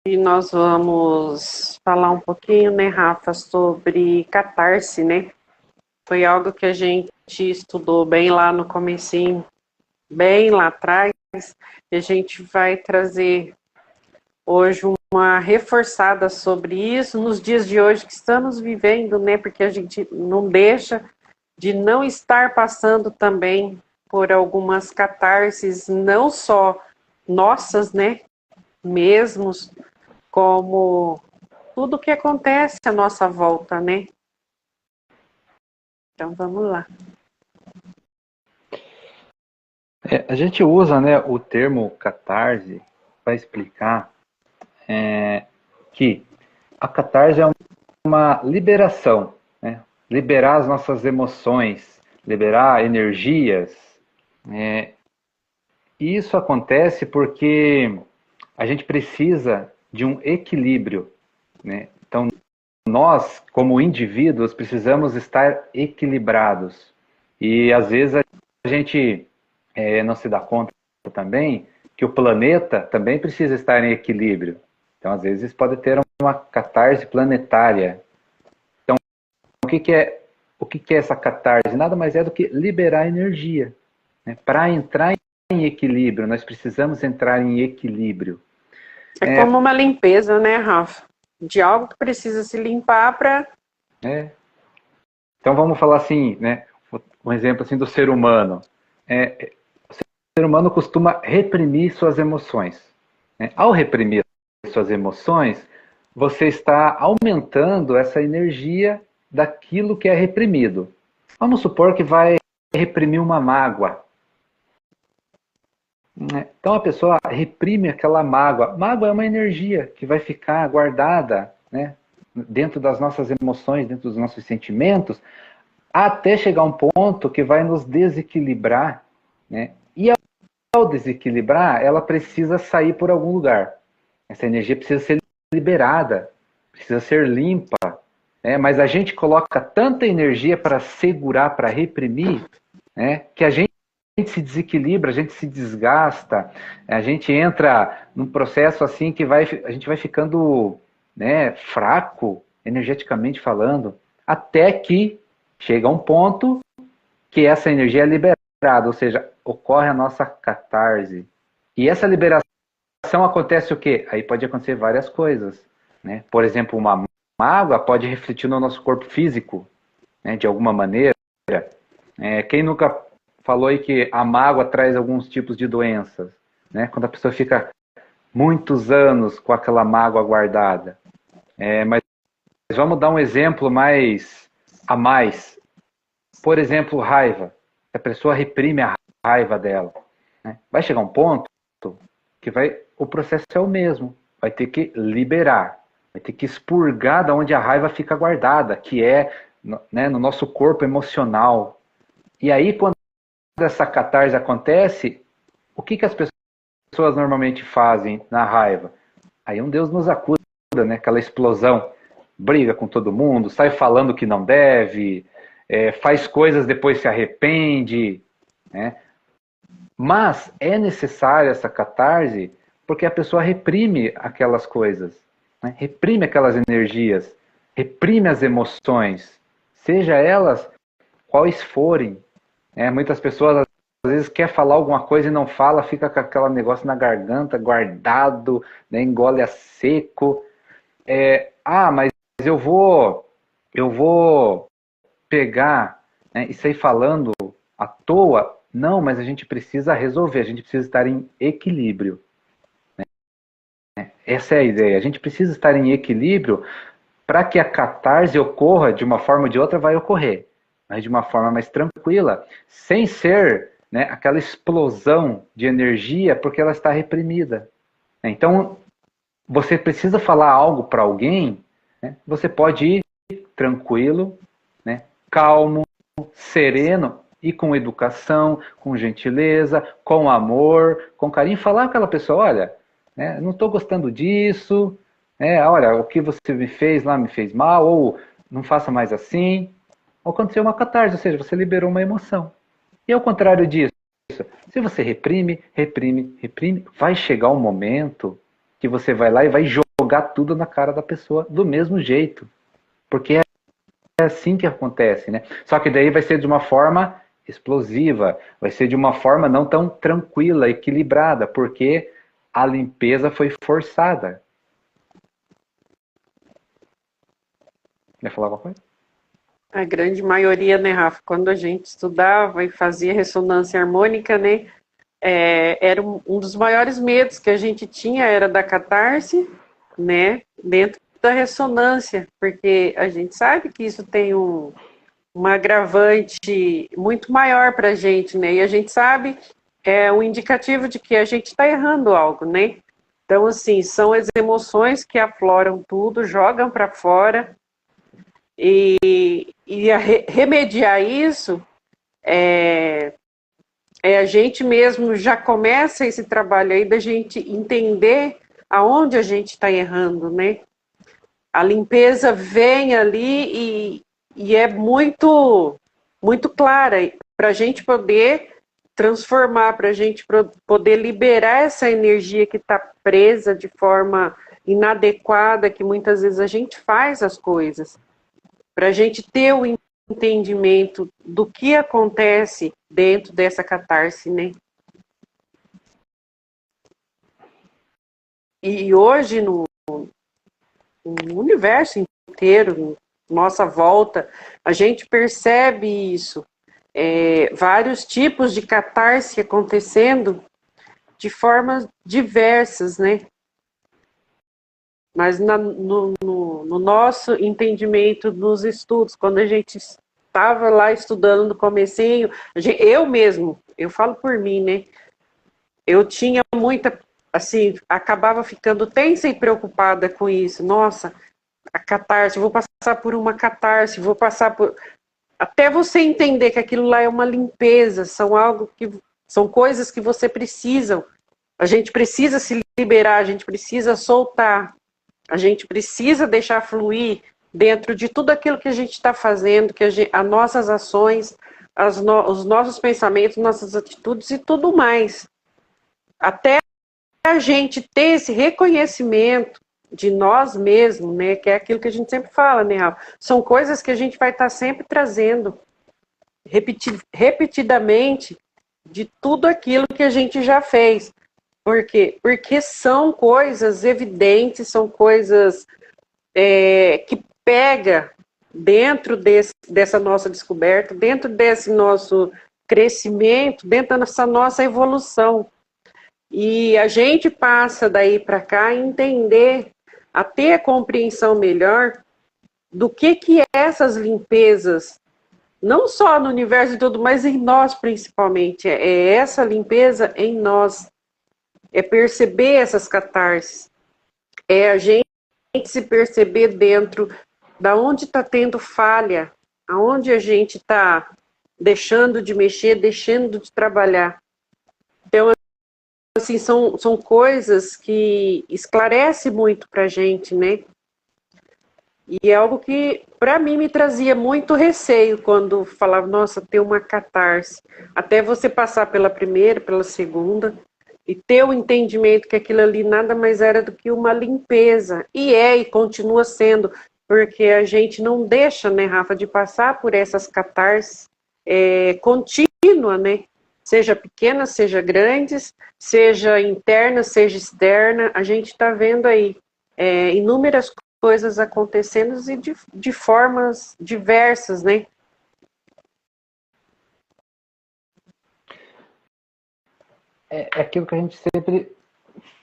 nós vamos falar um pouquinho, né, Rafa, sobre catarse, né? Foi algo que a gente estudou bem lá no comecinho, bem lá atrás, e a gente vai trazer hoje uma reforçada sobre isso nos dias de hoje que estamos vivendo, né? Porque a gente não deixa de não estar passando também por algumas catarses, não só nossas, né? Mesmos, como tudo que acontece à nossa volta, né? Então vamos lá. A gente usa, né, o termo catarse para explicar que a catarse é uma liberação, né? Liberar as nossas emoções, liberar energias. E isso acontece porque a gente precisa de um equilíbrio, né? Então, nós, como indivíduos, precisamos estar equilibrados. E às vezes a gente não se dá conta também que o planeta também precisa estar em equilíbrio. Então, às vezes, pode ter uma catarse planetária. Então, o que é essa catarse? Nada mais é do que liberar energia. Né? Para entrar em equilíbrio, nós precisamos entrar em equilíbrio. É como uma limpeza, né, Rafa? De algo que precisa se limpar para... Então, vamos falar assim, né? Um exemplo assim do ser humano. O ser humano costuma reprimir suas emoções. Né? Ao reprimir suas emoções, você está aumentando essa energia daquilo que é reprimido. Vamos supor que vai reprimir uma mágoa. Então a pessoa reprime aquela mágoa. Mágoa é uma energia que vai ficar guardada, né, dentro das nossas emoções, dentro dos nossos sentimentos, até chegar um ponto que vai nos desequilibrar. Né? E ao desequilibrar, ela precisa sair por algum lugar. Essa energia precisa ser liberada, precisa ser limpa. Né? Mas a gente coloca tanta energia para segurar, para reprimir, né, que a gente se desequilibra, a gente se desgasta, a gente entra num processo assim que a gente vai ficando, né, fraco, energeticamente falando, até que chega um ponto que essa energia é liberada, ou seja, ocorre a nossa catarse. E essa liberação acontece o quê? Aí pode acontecer várias coisas. Né? Por exemplo, uma mágoa pode refletir no nosso corpo físico, né, de alguma maneira. Quem nunca falou aí que a mágoa traz alguns tipos de doenças? Né? Quando a pessoa fica muitos anos com aquela mágoa guardada. Mas vamos dar um exemplo mais a mais. Por exemplo, raiva. A pessoa reprime a raiva dela. Né? Vai chegar um ponto que o processo é o mesmo. Vai ter que liberar. Vai ter que expurgar da onde a raiva fica guardada, que é, né, no nosso corpo emocional. E aí, quando essa catarse acontece, o que as pessoas normalmente fazem na raiva? Aí um Deus nos acuda, né? Aquela explosão, briga com todo mundo, sai falando que não deve, faz coisas, depois se arrepende. Né? Mas é necessária essa catarse porque a pessoa reprime aquelas coisas, né? Reprime aquelas energias, reprime as emoções, seja elas quais forem. Muitas pessoas às vezes quer falar alguma coisa e não fala, fica com aquele negócio na garganta, guardado, né, engole a seco. Mas eu vou pegar, né, e sair falando à toa. Não, mas a gente precisa resolver, a gente precisa estar em equilíbrio. Né? Essa é a ideia, a gente precisa estar em equilíbrio para que a catarse ocorra de uma forma ou de outra, vai ocorrer. Mas de uma forma mais tranquila, sem ser, né, aquela explosão de energia, porque ela está reprimida. Então, você precisa falar algo para alguém, né, você pode ir tranquilo, né, calmo, sereno e com educação, com gentileza, com amor, com carinho, falar com aquela pessoa, olha, né, não estou gostando disso, olha, o que você me fez lá me fez mal, ou não faça mais assim. Aconteceu uma catarse, ou seja, você liberou uma emoção. E ao contrário disso, se você reprime, reprime, reprime, vai chegar um momento que você vai lá e vai jogar jogar tudo na cara da pessoa do mesmo jeito. Porque é assim que acontece, né? Só que daí vai ser de uma forma explosiva, vai ser de uma forma não tão tranquila, equilibrada, porque a limpeza foi forçada. Quer falar alguma coisa? A grande maioria, né, Rafa, quando a gente estudava e fazia ressonância harmônica, né, era um dos maiores medos que a gente tinha era da catarse, né, dentro da ressonância, porque a gente sabe que isso tem um agravante muito maior para a gente, né, e a gente sabe um indicativo de que a gente está errando algo, né. Então, assim, são as emoções que afloram tudo, jogam para fora, e remediar isso a gente mesmo já começa esse trabalho aí da gente entender aonde a gente está errando, né? A limpeza vem ali e é muito, muito clara para a gente poder transformar, para a gente poder liberar essa energia que está presa de forma inadequada, que muitas vezes a gente faz as coisas. Para a gente ter o entendimento do que acontece dentro dessa catarse, né? E hoje, no universo inteiro, nossa volta, a gente percebe isso. Vários tipos de catarse acontecendo de formas diversas, né? Mas no nosso entendimento nos estudos, quando a gente estava lá estudando no comecinho, eu mesmo, eu falo por mim, né? Eu tinha muita, assim, acabava ficando tensa e preocupada com isso. Nossa, a catarse, vou passar por uma catarse, vou passar por... Até você entender que aquilo lá é uma limpeza, são coisas que você precisa. A gente precisa se liberar, a gente precisa soltar. A gente precisa deixar fluir dentro de tudo aquilo que a gente está fazendo, as nossas ações, os nossos pensamentos, nossas atitudes e tudo mais. Até a gente ter esse reconhecimento de nós mesmos, né, que é aquilo que a gente sempre fala, né, Rafa? São coisas que a gente vai estar sempre trazendo repetidamente de tudo aquilo que a gente já fez. Por quê? Porque são coisas evidentes, são coisas que pega dentro dessa nossa descoberta, dentro desse nosso crescimento, dentro dessa nossa evolução. E a gente passa daí para cá a entender, a ter a compreensão melhor do que essas limpezas, não só no universo e tudo, mas em nós principalmente, é essa limpeza em nós. É perceber essas catarses, é a gente se perceber dentro da onde está tendo falha, aonde a gente está deixando de mexer, deixando de trabalhar. Então, assim, são coisas que esclarecem muito para a gente, né? E é algo que, para mim, me trazia muito receio quando falava, nossa, ter uma catarse. Até você passar pela primeira, pela segunda, e ter o entendimento que aquilo ali nada mais era do que uma limpeza. E continua sendo, porque a gente não deixa, né, Rafa, de passar por essas catarses contínua, né? Seja pequenas, seja grandes, seja interna, seja externa, a gente está vendo aí inúmeras coisas acontecendo e de formas diversas, né? É aquilo que a gente sempre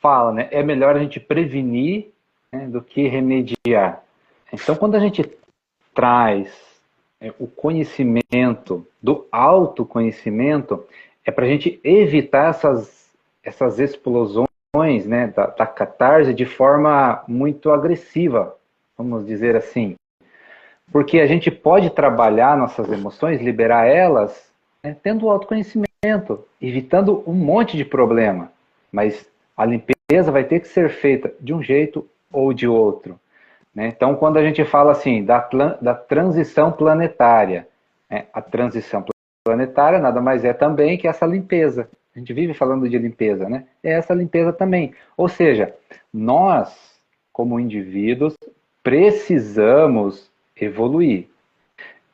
fala, né? É melhor a gente prevenir, né, do que remediar. Então, quando a gente traz o conhecimento, do autoconhecimento, é para a gente evitar essas explosões, né, da catarse de forma muito agressiva, vamos dizer assim. Porque a gente pode trabalhar nossas emoções, liberar elas, né, tendo autoconhecimento, evitando um monte de problema. Mas a limpeza vai ter que ser feita de um jeito ou de outro. Né? Então, quando a gente fala assim da transição planetária, né? A transição planetária nada mais é também que essa limpeza. A gente vive falando de limpeza, né? É essa limpeza também. Ou seja, nós como indivíduos, precisamos evoluir.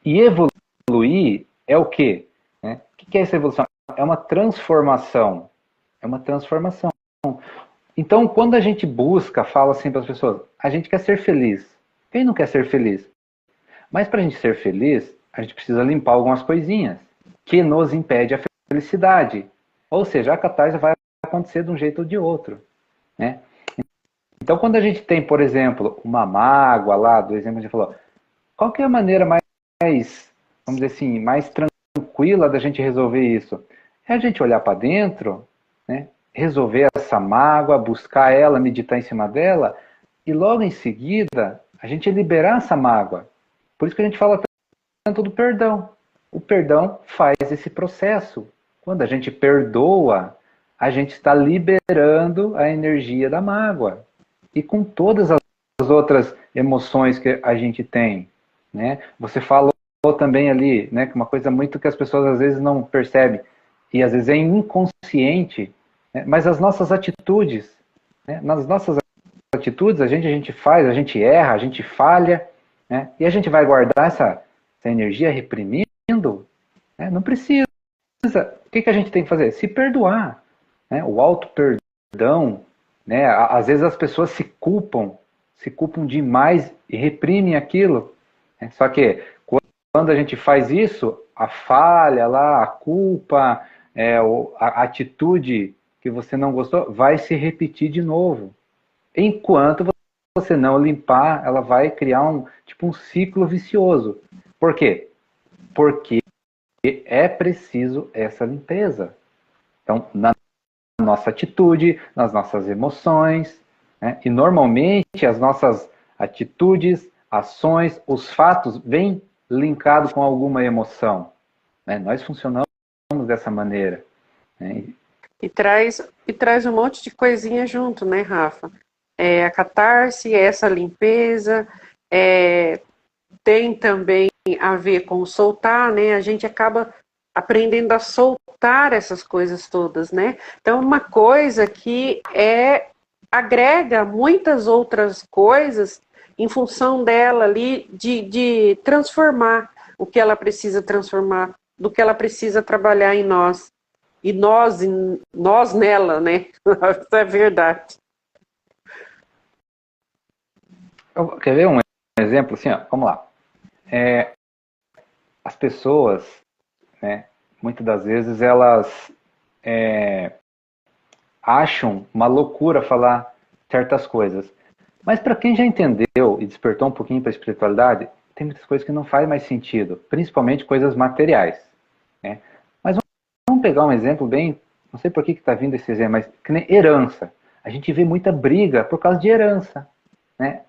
E evoluir é o quê? Né? O que é essa evolução? É uma transformação. É uma transformação. Então, quando a gente busca, fala assim para as pessoas, a gente quer ser feliz. Quem não quer ser feliz? Mas para a gente ser feliz, a gente precisa limpar algumas coisinhas que nos impede a felicidade. Ou seja, a catarse vai acontecer de um jeito ou de outro. Né? Então, quando a gente tem, por exemplo, uma mágoa lá, do exemplo que a gente falou, qual que é a maneira mais, vamos dizer assim, mais tranquila da gente resolver isso? É a gente olhar para dentro, né? Resolver essa mágoa, buscar ela, meditar em cima dela, e logo em seguida, a gente liberar essa mágoa. Por isso que a gente fala tanto do perdão. O perdão faz esse processo. Quando a gente perdoa, a gente está liberando a energia da mágoa. E com todas as outras emoções que a gente tem. Né? Você falou também ali, né, que uma coisa muito que as pessoas às vezes não percebem, e às vezes é inconsciente, né, mas as nossas atitudes, né, nas nossas atitudes a gente faz, a gente erra, a gente falha, né, e a gente vai guardar essa energia reprimindo, né, não precisa. O que a gente tem que fazer? Se perdoar. Né, o auto-perdão, né, às vezes as pessoas se culpam demais e reprimem aquilo. Né, só que quando a gente faz isso, a falha lá, a culpa, a atitude que você não gostou, vai se repetir de novo. Enquanto você não limpar, ela vai criar um ciclo vicioso. Por quê? Porque é preciso essa limpeza. Então, na nossa atitude, nas nossas emoções, né? E normalmente as nossas atitudes, ações, os fatos vêm linkados com alguma emoção. Né? Nós funcionamos dessa maneira. Né? E traz um monte de coisinha junto, né, Rafa? A catarse, essa limpeza, tem também a ver com soltar, né? A gente acaba aprendendo a soltar essas coisas todas, né? Então, uma coisa que agrega muitas outras coisas em função dela ali, de transformar o que ela precisa transformar, do que ela precisa trabalhar em nós. E nós nela, né? Isso é verdade. Quer ver um exemplo assim? Ó, vamos lá. As pessoas, né, muitas das vezes, elas acham uma loucura falar certas coisas. Mas para quem já entendeu e despertou um pouquinho para a espiritualidade, tem muitas coisas que não faz mais sentido, principalmente coisas materiais. Né? Mas vamos pegar um exemplo bem, não sei por que está vindo esse exemplo, mas que nem herança. A gente vê muita briga por causa de herança. Né?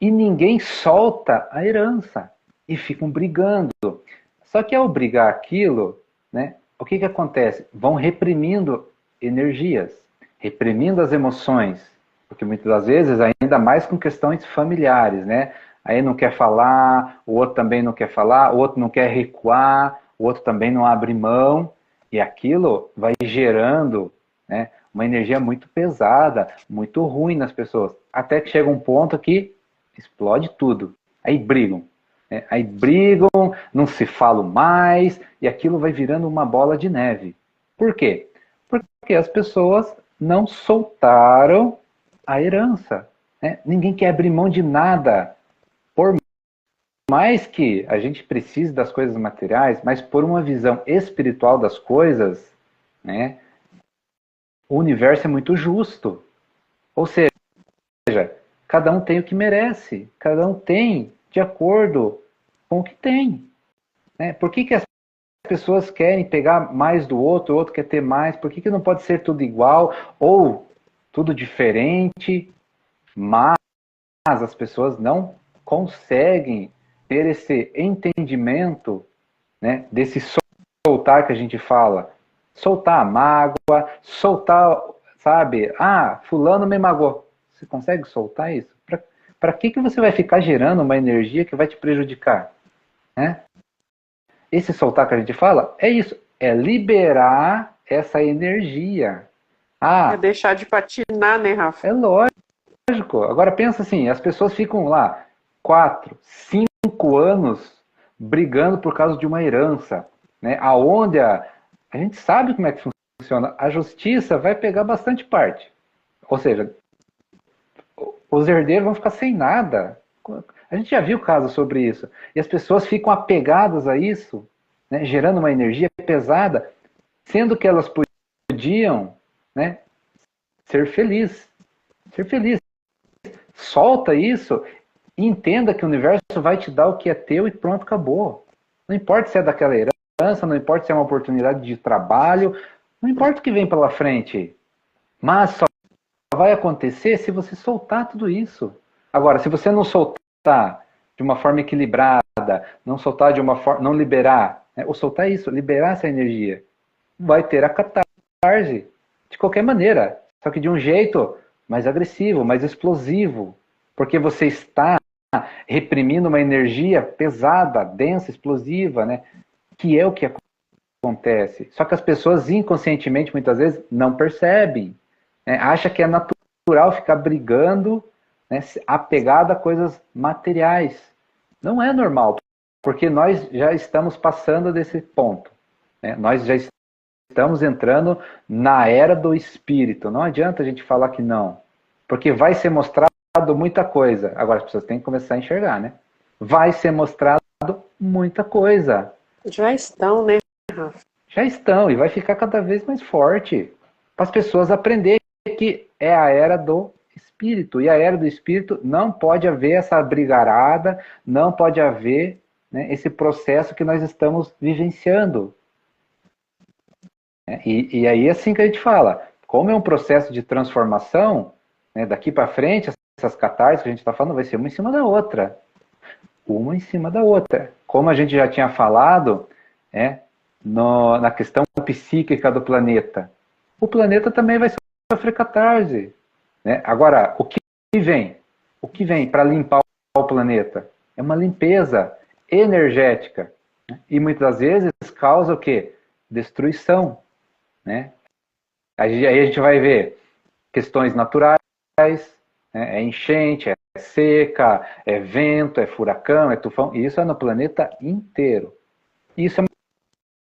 E ninguém solta a herança. E ficam brigando. Só que ao brigar aquilo, né, o que acontece? Vão reprimindo energias, reprimindo as emoções. Porque muitas das vezes, ainda mais com questões familiares, né? Aí não quer falar, o outro também não quer falar, o outro não quer recuar, o outro também não abre mão. E aquilo vai gerando, né, uma energia muito pesada, muito ruim nas pessoas. Até que chega um ponto que explode tudo. Aí brigam. Né? Aí brigam, não se falam mais, e aquilo vai virando uma bola de neve. Por quê? Porque as pessoas não soltaram a herança. Né? Ninguém quer abrir mão de nada. Por mais que a gente precise das coisas materiais, mas por uma visão espiritual das coisas, né, o universo é muito justo. Ou seja, cada um tem o que merece. Cada um tem de acordo com o que tem. Né? Por que as pessoas querem pegar mais do outro, o outro quer ter mais? Por que não pode ser tudo igual ou tudo diferente? Mas as pessoas não conseguem ter esse entendimento, né, desse soltar que a gente fala. Soltar a mágoa, soltar, sabe? Ah, fulano me magoou. Você consegue soltar isso? Para que você vai ficar gerando uma energia que vai te prejudicar? Né? Esse soltar que a gente fala é isso, é liberar essa energia. Deixar de patinar, né, Rafa? É lógico. lógico. Agora pensa assim, as pessoas ficam lá 4, 5 anos brigando por causa de uma herança, né? Aonde a gente sabe como é que funciona. A justiça vai pegar bastante parte. Ou seja, os herdeiros vão ficar sem nada. A gente já viu casos sobre isso. E as pessoas ficam apegadas a isso, né? Gerando uma energia pesada, sendo que elas podiam, né, ser felizes. Ser feliz. Solta isso e entenda que o universo vai te dar o que é teu e pronto, acabou. Não importa se é daquela herança, não importa se é uma oportunidade de trabalho, não importa o que vem pela frente. Mas só vai acontecer se você soltar tudo isso. Agora, se você não soltar de uma forma equilibrada, não soltar de uma forma, não liberar, né, ou soltar isso, liberar essa energia, vai ter a catarse de qualquer maneira, só que de um jeito mais agressivo, mais explosivo, porque você está reprimindo uma energia pesada, densa, explosiva, né? Que é o que acontece. Só que as pessoas inconscientemente, muitas vezes, não percebem. Né? Acha que é natural ficar brigando, né, apegado a coisas materiais. Não é normal, porque nós já estamos passando desse ponto. Né? Nós já estamos entrando na era do espírito. Não adianta a gente falar que não. Porque vai ser mostrado muita coisa. Agora as pessoas têm que começar a enxergar, né? Vai ser mostrado muita coisa. Já estão, né, Rafa? Já estão, e vai ficar cada vez mais forte. Para as pessoas aprenderem que é a era do espírito. E a era do espírito não pode haver essa brigarada, não pode haver, né, esse processo que nós estamos vivenciando. E aí é assim que a gente fala. Como é um processo de transformação, né, daqui para frente, essas catarses que a gente está falando vai ser uma em cima da outra. Uma em cima da outra. Como a gente já tinha falado, na questão psíquica do planeta. O planeta também vai sofrer catarse. Né? Agora, o que vem? O que vem para limpar o planeta? É uma limpeza energética. Né? E muitas vezes causa o quê? Destruição. Né? Aí a gente vai ver questões naturais, né? É enchente, é seca, é vento, é furacão, é tufão. E isso é no planeta inteiro. Isso é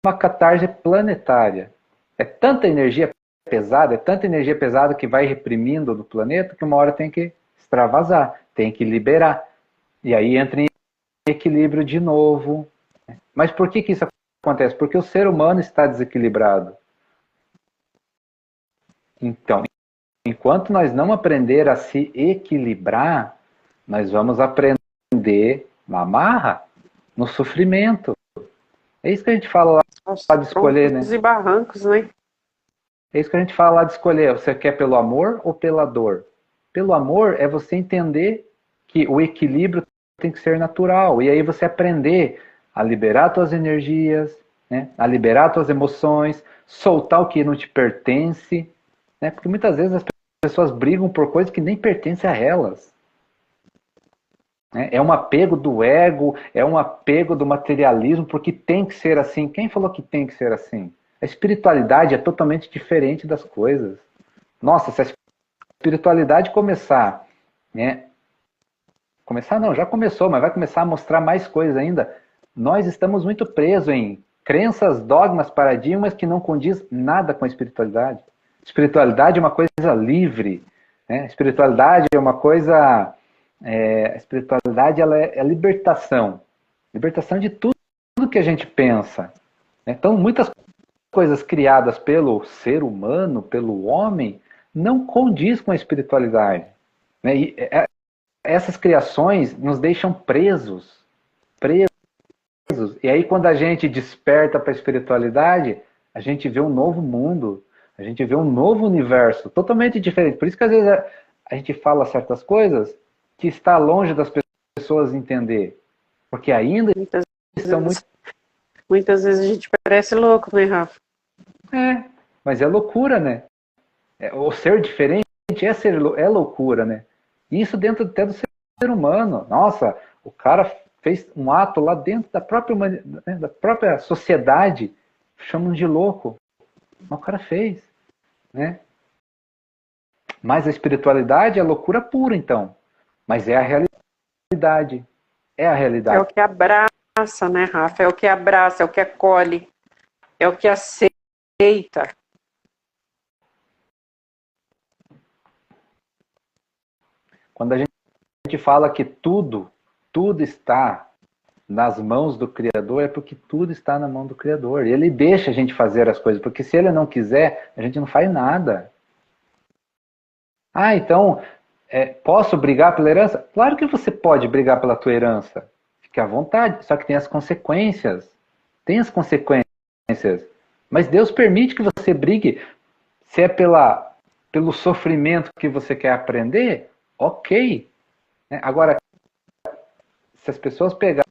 uma catarse planetária. É tanta energia pesada que vai reprimindo no planeta que uma hora tem que extravasar, tem que liberar. E aí entra em equilíbrio de novo. Mas por que isso acontece? Porque o ser humano está desequilibrado. Então, enquanto nós não aprender a se equilibrar, nós vamos aprender na marra, no sofrimento. É isso que a gente fala lá de escolher, né? E barrancos, né? É isso que a gente fala lá de escolher. Você quer pelo amor ou pela dor? Pelo amor é você entender que o equilíbrio tem que ser natural. E aí você aprender a liberar suas energias, né? A liberar suas emoções, soltar o que não te pertence. Né? Porque muitas vezes as pessoas brigam por coisas que nem pertencem a elas. Né? É um apego do ego, é um apego do materialismo, porque tem que ser assim. Quem falou que tem que ser assim? A espiritualidade é totalmente diferente das coisas. Nossa, se a espiritualidade começar, né? Começar não, já começou, mas vai começar a mostrar mais coisas ainda. Nós estamos muito presos em crenças, dogmas, paradigmas que não condiz nada com a espiritualidade. Espiritualidade é uma coisa livre, né? Espiritualidade é uma coisa... a espiritualidade ela é libertação. Libertação de tudo que a gente pensa. Então, muitas coisas criadas pelo ser humano, pelo homem, não condiz com a espiritualidade. Né? E essas criações nos deixam presos. E aí, quando a gente desperta para a espiritualidade, a gente vê um novo mundo, a gente vê um novo universo, totalmente diferente. Por isso que às vezes a gente fala certas coisas que está longe das pessoas entender. Porque ainda são muito... Muitas vezes a gente parece louco, né, Rafa? Mas é loucura, né? O ser diferente é loucura, né? Isso dentro até do ser humano. Nossa, o cara fez um ato lá dentro da própria, né, da própria sociedade, chamam de louco. Mas o cara fez, né? Mas a espiritualidade é loucura pura, então. Mas é a realidade. É a É realidade. o que abraça, né, Rafa? É o que abraça, é o que acolhe, é o que aceita. Quando a gente fala que tudo está nas mãos do Criador, é porque tudo está na mão do Criador. E Ele deixa a gente fazer as coisas, porque se Ele não quiser, a gente não faz nada. Ah, então, posso brigar pela herança? Claro que você pode brigar pela tua herança. Fique à vontade, só que tem as consequências. Tem as consequências. Mas Deus permite que você brigue. Se é pelo sofrimento que você quer aprender, ok. Agora, se as pessoas pegarem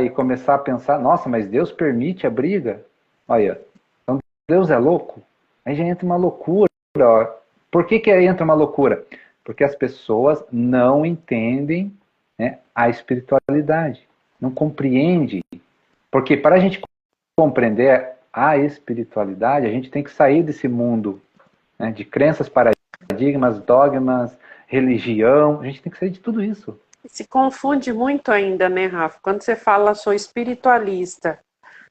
e começar a pensar, nossa, mas Deus permite a briga? Olha, então Deus é louco? Aí já entra uma loucura. Ó. Por que entra uma loucura? Porque as pessoas não entendem, né, a espiritualidade. Não compreendem. Porque para a gente compreender a espiritualidade, a gente tem que sair desse mundo, né, de crenças, paradigmas, dogmas, religião. A gente tem que sair de tudo isso. Se confunde muito ainda, né, Rafa? Quando você fala, sou espiritualista,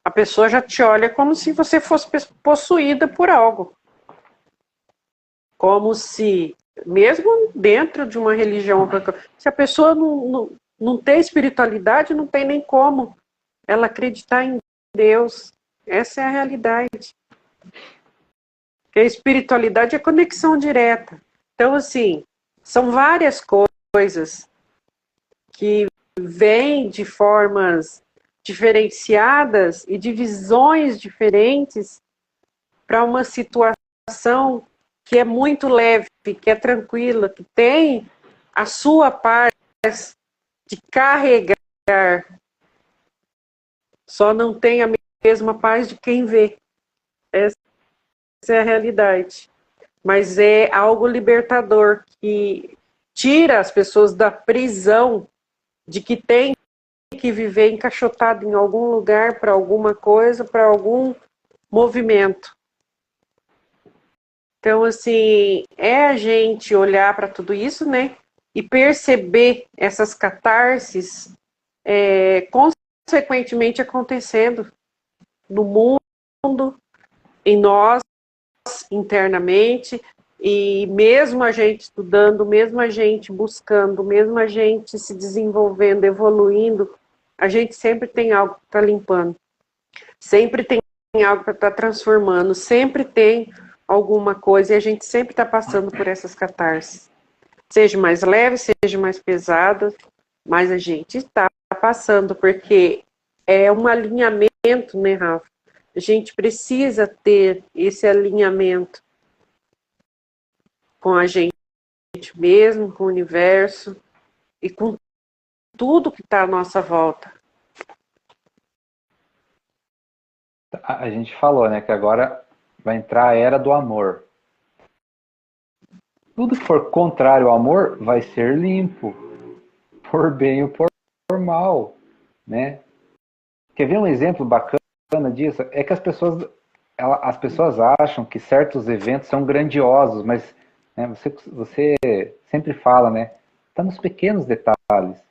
a pessoa já te olha como se você fosse possuída por algo. Como se, mesmo dentro de uma religião, se a pessoa não tem espiritualidade, não tem nem como ela acreditar em Deus. Essa é a realidade. Porque a espiritualidade é conexão direta. Então, assim, são várias coisas que vêm de formas diferenciadas e de visões diferentes para uma situação que é muito leve, que é tranquila, que tem a sua paz de carregar. Só não tem a mesma paz de quem vê. Essa é a realidade. Mas é algo libertador que tira as pessoas da prisão de que tem que viver encaixotado em algum lugar para alguma coisa, para algum movimento. Então, assim, é a gente olhar para tudo isso, né? E perceber essas catarses consequentemente acontecendo no mundo, em nós, internamente, e mesmo a gente estudando, mesmo a gente buscando, mesmo a gente se desenvolvendo, evoluindo, a gente sempre tem algo que está limpando, sempre tem algo que está transformando, sempre tem alguma coisa, e a gente sempre está passando por essas catarses. Seja mais leve, seja mais pesada, mas a gente está passando, porque é um alinhamento, né, Rafa? A gente precisa ter esse alinhamento com a gente mesmo, com o universo e com tudo que está à nossa volta. A gente falou, né, que agora vai entrar a era do amor. Tudo que for contrário ao amor vai ser limpo, por bem ou por mal, né? Quer ver um exemplo bacana disso? É que as pessoas acham que certos eventos são grandiosos, mas, né, você sempre fala, né? Está nos pequenos detalhes,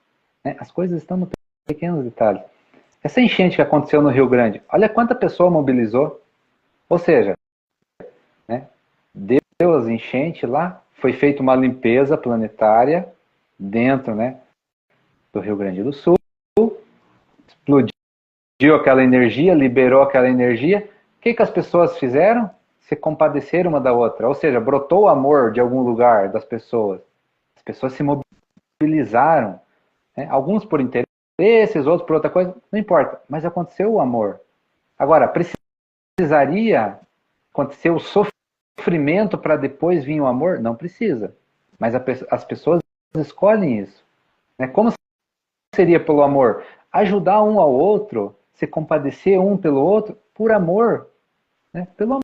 né? As coisas estão nos pequenos detalhes. Essa enchente que aconteceu no Rio Grande, olha quanta pessoa mobilizou. Ou seja, né, deu as enchentes lá, foi feita uma limpeza planetária dentro, né, do Rio Grande do Sul, explodiu aquela energia, liberou aquela energia. O que as pessoas fizeram? Se compadeceram uma da outra. Ou seja, brotou o amor de algum lugar das pessoas. As pessoas se mobilizaram. Né? Alguns por interesses, outros por outra coisa. Não importa. Mas aconteceu o amor. Agora, precisaria acontecer o sofrimento para depois vir o amor? Não precisa. Mas as pessoas escolhem isso. Né? Como seria pelo amor? Ajudar um ao outro, se compadecer um pelo outro, por amor. Né? Pelo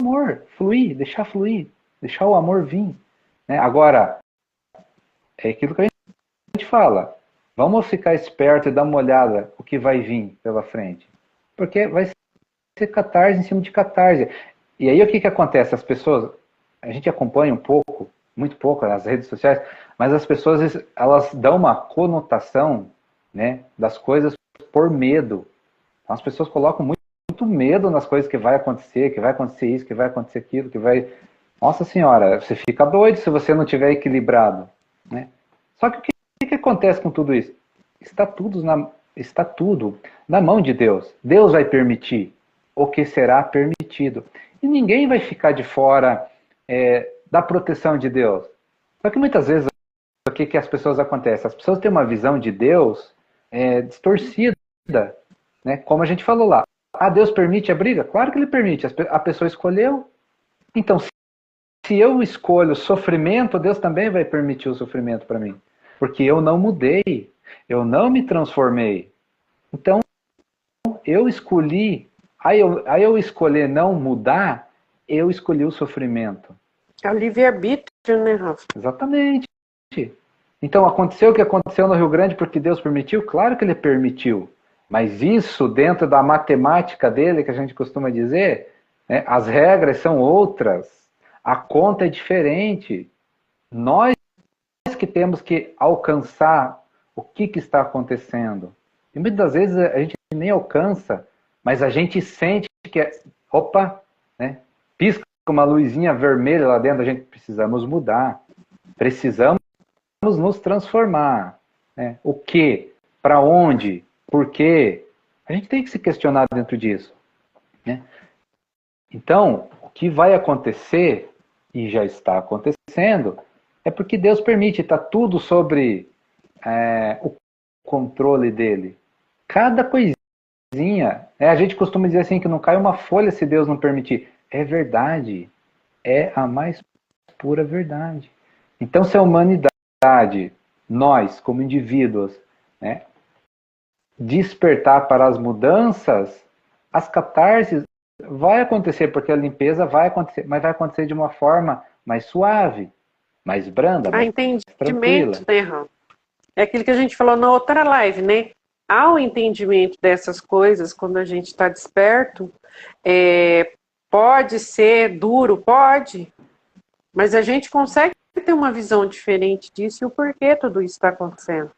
amor, fluir, deixar o amor vir. Né? Agora, é aquilo que a gente fala. Vamos ficar esperto e dar uma olhada o que vai vir pela frente. Porque vai ser catarse em cima de catarse. E aí o que acontece? As pessoas, a gente acompanha um pouco, muito pouco nas redes sociais, mas as pessoas, elas dão uma conotação, né, das coisas por medo. Então, as pessoas colocam muito medo nas coisas que vai acontecer isso, que vai acontecer aquilo, que vai... Nossa Senhora, você fica doido se você não tiver equilibrado, né? Só que o que acontece com tudo isso? Está tudo na mão de Deus. Deus vai permitir o que será permitido. E ninguém vai ficar de fora da proteção de Deus. Só que muitas vezes o que as pessoas acontecem? As pessoas têm uma visão de Deus distorcida, né? Como a gente falou lá. Ah, Deus permite a briga? Claro que Ele permite. A pessoa escolheu. Então, se eu escolho sofrimento, Deus também vai permitir o sofrimento para mim. Porque eu não mudei. Eu não me transformei. Então, eu escolhi. Aí eu escolher não mudar, eu escolhi o sofrimento. É o livre-arbítrio, né, Rafa? Exatamente. Então, aconteceu o que aconteceu no Rio Grande porque Deus permitiu? Claro que Ele permitiu. Mas isso, dentro da matemática dele, que a gente costuma dizer, né, as regras são outras. A conta é diferente. Nós que temos que alcançar o que está acontecendo. E muitas das vezes a gente nem alcança, mas a gente sente que opa, né, pisca uma luzinha vermelha lá dentro, a gente precisamos mudar. Precisamos nos transformar. Né? O que? Para onde? Por quê? A gente tem que se questionar dentro disso. Né? Então, o que vai acontecer, e já está acontecendo, é porque Deus permite, está tudo sobre o controle dele. Cada coisinha, a gente costuma dizer assim, que não cai uma folha se Deus não permitir. É verdade, é a mais pura verdade. Então, se a humanidade, nós, como indivíduos, né, despertar para as mudanças, as catarses vai acontecer, porque a limpeza vai acontecer, mas vai acontecer de uma forma mais suave, mais branda, mais tranquila. Entendimento, né, Rafa? É aquilo que a gente falou na outra live, né? Há o entendimento dessas coisas, quando a gente está desperto, pode ser duro, pode, mas a gente consegue ter uma visão diferente disso e o porquê tudo isso está acontecendo.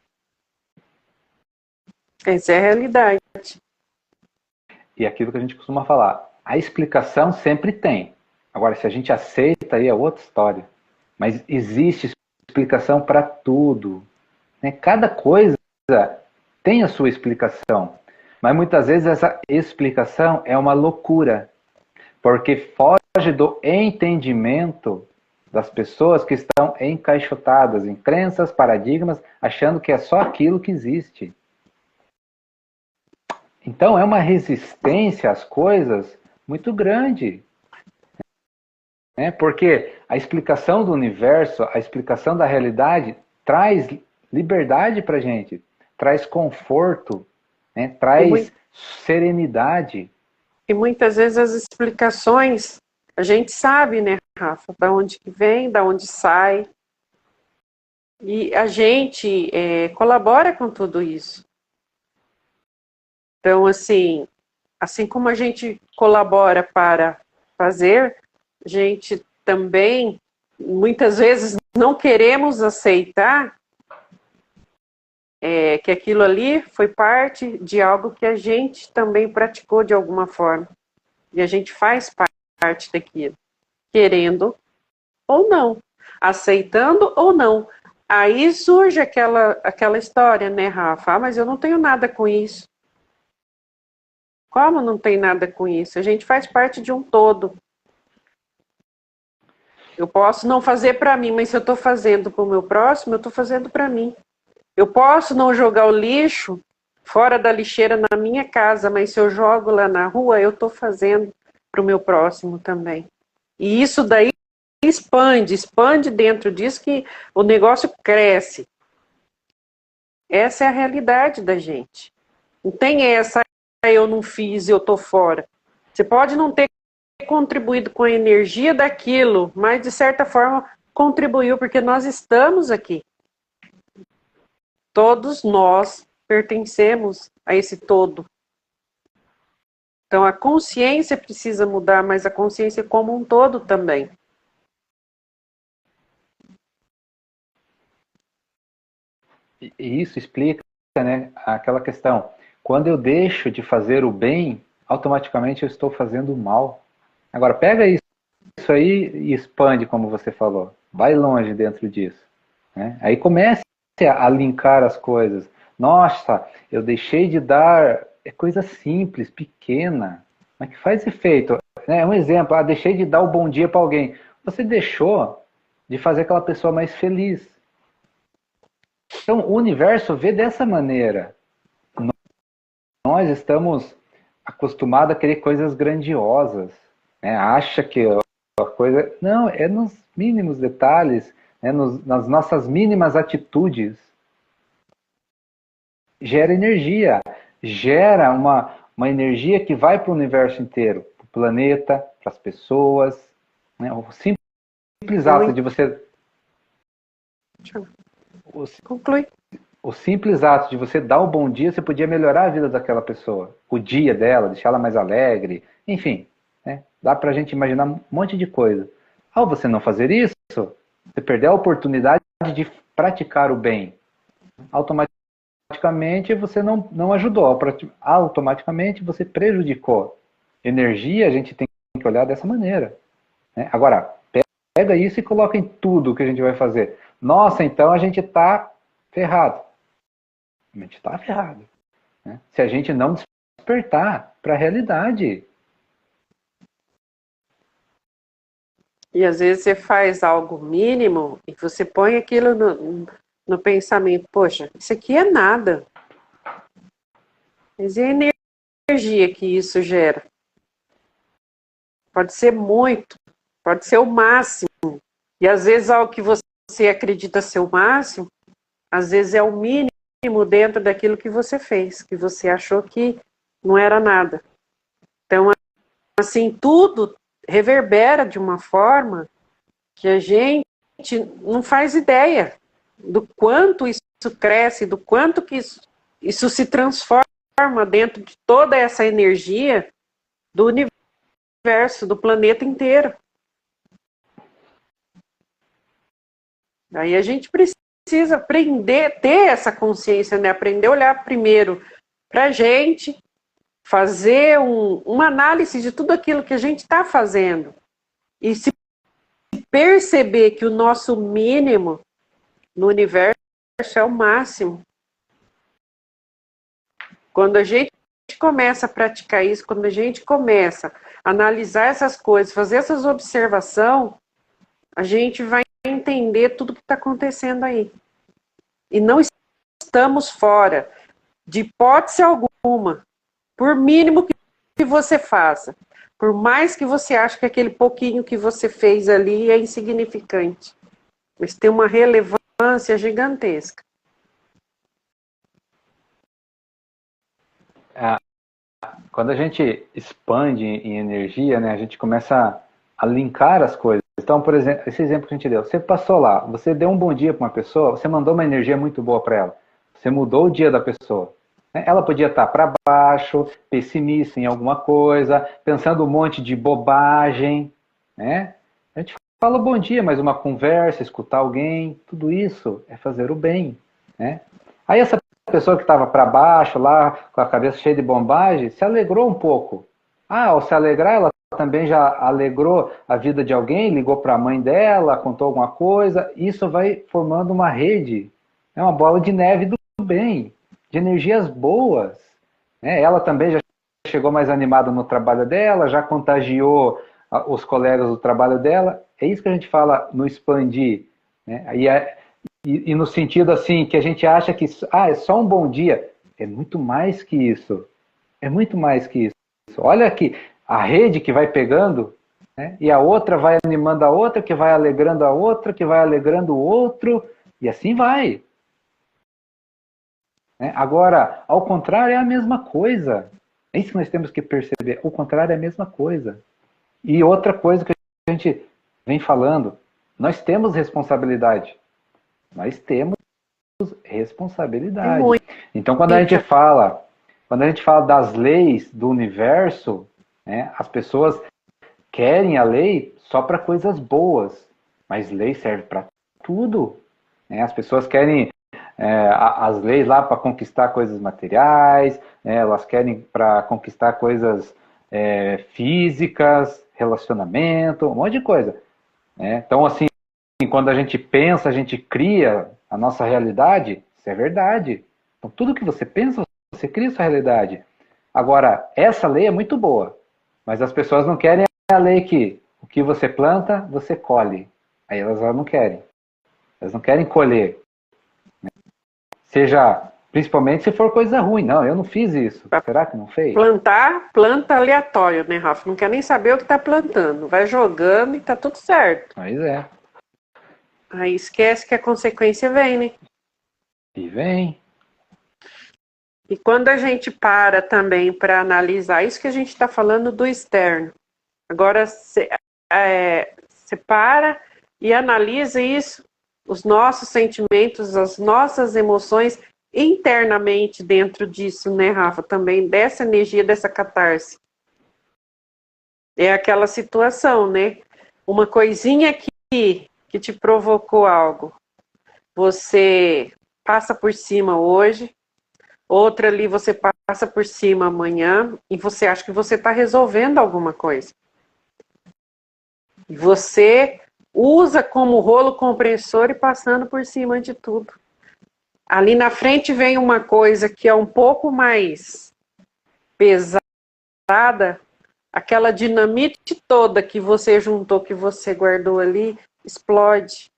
Essa é a realidade. E aquilo que a gente costuma falar, a explicação sempre tem. Agora, se a gente aceita, aí é outra história. Mas existe explicação para tudo. Né? Cada coisa tem a sua explicação. Mas muitas vezes essa explicação é uma loucura. Porque foge do entendimento das pessoas que estão encaixotadas em crenças, paradigmas, achando que é só aquilo que existe. Então é uma resistência às coisas muito grande. Né? Porque a explicação do universo, a explicação da realidade traz liberdade para a gente, traz conforto, né? Traz serenidade. E muitas vezes as explicações, a gente sabe, né, Rafa, da onde que vem, da onde sai. E a gente colabora com tudo isso. Então, assim como a gente colabora para fazer, a gente também, muitas vezes, não queremos aceitar que aquilo ali foi parte de algo que a gente também praticou de alguma forma. E a gente faz parte daquilo, querendo ou não, aceitando ou não. Aí surge aquela história, né, Rafa? Mas eu não tenho nada com isso. Como não tem nada com isso? A gente faz parte de um todo. Eu posso não fazer para mim, mas se eu estou fazendo para o meu próximo, eu estou fazendo para mim. Eu posso não jogar o lixo fora da lixeira na minha casa, mas se eu jogo lá na rua, eu estou fazendo para o meu próximo também. E isso daí expande dentro disso que o negócio cresce. Essa é a realidade da gente. Não tem essa, eu não fiz, eu estou fora. Você pode não ter contribuído com a energia daquilo, mas de certa forma contribuiu, porque nós estamos aqui. Todos nós pertencemos a esse todo. Então a consciência precisa mudar, mas a consciência como um todo também. E isso explica, né, aquela questão. Quando eu deixo de fazer o bem, automaticamente eu estou fazendo o mal. Agora, pega isso aí e expande, como você falou. Vai longe dentro disso. Né? Aí comece a linkar as coisas. Nossa, eu deixei de dar. É coisa simples, pequena, mas que faz efeito. É um exemplo, deixei de dar o bom dia para alguém. Você deixou de fazer aquela pessoa mais feliz. Então, o universo vê dessa maneira. Nós estamos acostumados a querer coisas grandiosas. Né? Acha que a coisa... Não, é nos mínimos detalhes, né? Nas nossas mínimas atitudes. Gera energia. Gera uma energia que vai para o universo inteiro. Para o planeta, para as pessoas. Né? O simples ato de você... Conclui. O simples ato de você dar o bom dia, você podia melhorar a vida daquela pessoa. O dia dela, deixar ela mais alegre. Enfim, né? Dá pra gente imaginar um monte de coisa. Ao você não fazer isso, você perdeu a oportunidade de praticar o bem. Automaticamente você não ajudou. Automaticamente você prejudicou. Energia a gente tem que olhar dessa maneira. Né? Agora, pega isso e coloca em tudo que a gente vai fazer. Nossa, então a gente está ferrado. A gente está ferrado. Né? Se a gente não despertar para a realidade. E às vezes você faz algo mínimo e você põe aquilo no pensamento, poxa, isso aqui é nada. Mas e a energia que isso gera? Pode ser muito, pode ser o máximo. E às vezes algo que você acredita ser o máximo, às vezes é o mínimo dentro daquilo que você fez, que você achou que não era nada. Então, assim, tudo reverbera de uma forma que a gente não faz ideia do quanto isso cresce, do quanto que isso se transforma dentro de toda essa energia do universo, do planeta inteiro. Aí a gente precisa aprender, ter essa consciência, né? Aprender a olhar primeiro para a gente, fazer uma análise de tudo aquilo que a gente está fazendo e se perceber que o nosso mínimo no universo é o máximo. Quando a gente começa a praticar isso, quando a gente começa a analisar essas coisas, fazer essas observações, a gente vai entender tudo que está acontecendo aí. E não estamos fora, de hipótese alguma, por mínimo que você faça. Por mais que você ache que aquele pouquinho que você fez ali é insignificante. Mas tem uma relevância gigantesca. Quando a gente expande em energia, né, a gente começa a linkar as coisas. Então, por exemplo, esse exemplo que a gente deu, você passou lá, você deu um bom dia para uma pessoa, você mandou uma energia muito boa para ela. Você mudou o dia da pessoa. Ela podia estar para baixo, pessimista em alguma coisa, pensando um monte de bobagem. Né? A gente fala bom dia, mas uma conversa, escutar alguém, tudo isso é fazer o bem. Né? Aí essa pessoa que estava para baixo, lá, com a cabeça cheia de bombagem, se alegrou um pouco. Ao se alegrar, ela também já alegrou a vida de alguém, ligou para a mãe dela, contou alguma coisa. Isso vai formando uma rede, uma bola de neve do bem, de energias boas. Ela também já chegou mais animada no trabalho dela, já contagiou os colegas do trabalho dela. É isso que a gente fala no expandir. Né? E no sentido assim, que a gente acha que é só um bom dia. É muito mais que isso. É muito mais que isso. Olha aqui, a rede que vai pegando, né? E a outra vai animando a outra, que vai alegrando a outra, que vai alegrando o outro, e assim vai. Agora, ao contrário, é a mesma coisa. É isso que nós temos que perceber. O contrário é a mesma coisa. E outra coisa que a gente vem falando, nós temos responsabilidade. Nós temos responsabilidade. Então, quando a gente fala das leis do universo, né, as pessoas querem a lei só para coisas boas, mas lei serve para tudo. Né? As pessoas querem as leis lá para conquistar coisas materiais, elas querem para conquistar coisas físicas, relacionamento, um monte de coisa. Então, assim, quando a gente pensa, a gente cria a nossa realidade, isso é verdade. Então, tudo que você pensa, você cria a sua realidade. Agora, essa lei é muito boa, mas as pessoas não querem a lei que o que você planta, você colhe. Aí elas não querem. Elas não querem colher. Seja, principalmente se for coisa ruim. Não, eu não fiz isso. Será que não fez? Planta aleatório, né, Rafa? Não quer nem saber o que está plantando. Vai jogando e tá tudo certo. Pois é. Aí esquece que a consequência vem, né? E vem. E quando a gente para também para analisar, isso que a gente está falando do externo. Agora você para e analisa isso, os nossos sentimentos, as nossas emoções internamente dentro disso, né, Rafa? Também dessa energia, dessa catarse. É aquela situação, né? Uma coisinha que te provocou algo. Você passa por cima hoje, outra ali você passa por cima amanhã e você acha que você está resolvendo alguma coisa. Você usa como rolo compressor e passando por cima de tudo. Ali na frente vem uma coisa que é um pouco mais pesada, aquela dinamite toda que você juntou, que você guardou ali, explode.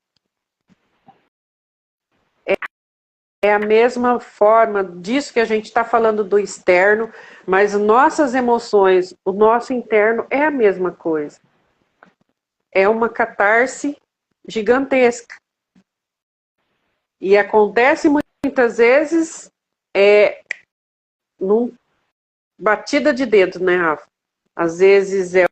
É a mesma forma disso que a gente está falando do externo, mas nossas emoções, o nosso interno é a mesma coisa. É uma catarse gigantesca. E acontece muitas vezes num batida de dedo, né, Rafa? Às vezes é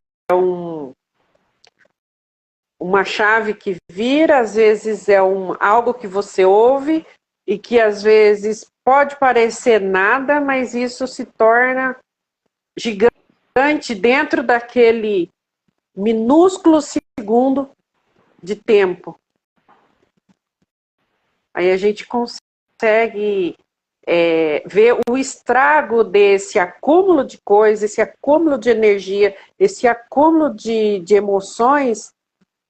uma chave que vira, às vezes é algo que você ouve e que às vezes pode parecer nada, mas isso se torna gigante dentro daquele minúsculo segundo de tempo. Aí a gente consegue ver o estrago desse acúmulo de coisas, esse acúmulo de energia, esse acúmulo de emoções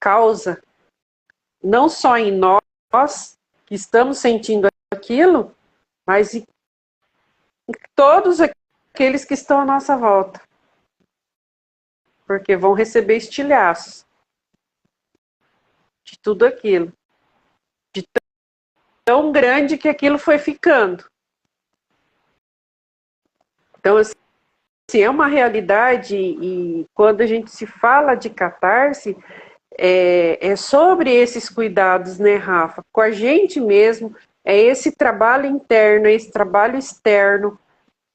causa, não só em nós, que estamos sentindo aquilo, mas em todos aqueles que estão à nossa volta. Porque vão receber estilhaços de tudo aquilo. De tão grande que aquilo foi ficando. Então, assim, é uma realidade, e quando a gente se fala de catarse, é sobre esses cuidados, né, Rafa? Com a gente mesmo, é esse trabalho interno, é esse trabalho externo,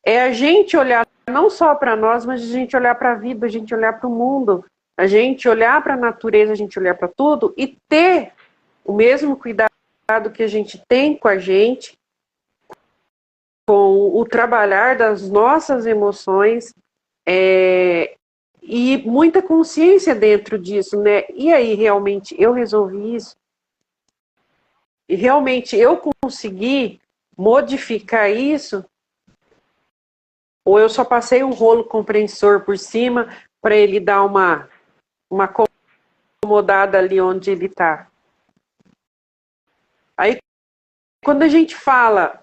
é a gente olhar não só para nós, mas a gente olhar para a vida, a gente olhar para o mundo, a gente olhar para a natureza, a gente olhar para tudo e ter o mesmo cuidado que a gente tem com a gente, com o trabalhar das nossas emoções, e muita consciência dentro disso, né? E aí, realmente, eu resolvi isso? E realmente eu consegui modificar isso? Ou eu só passei um rolo compressor por cima para ele dar uma acomodada ali onde ele está? Aí, quando a gente fala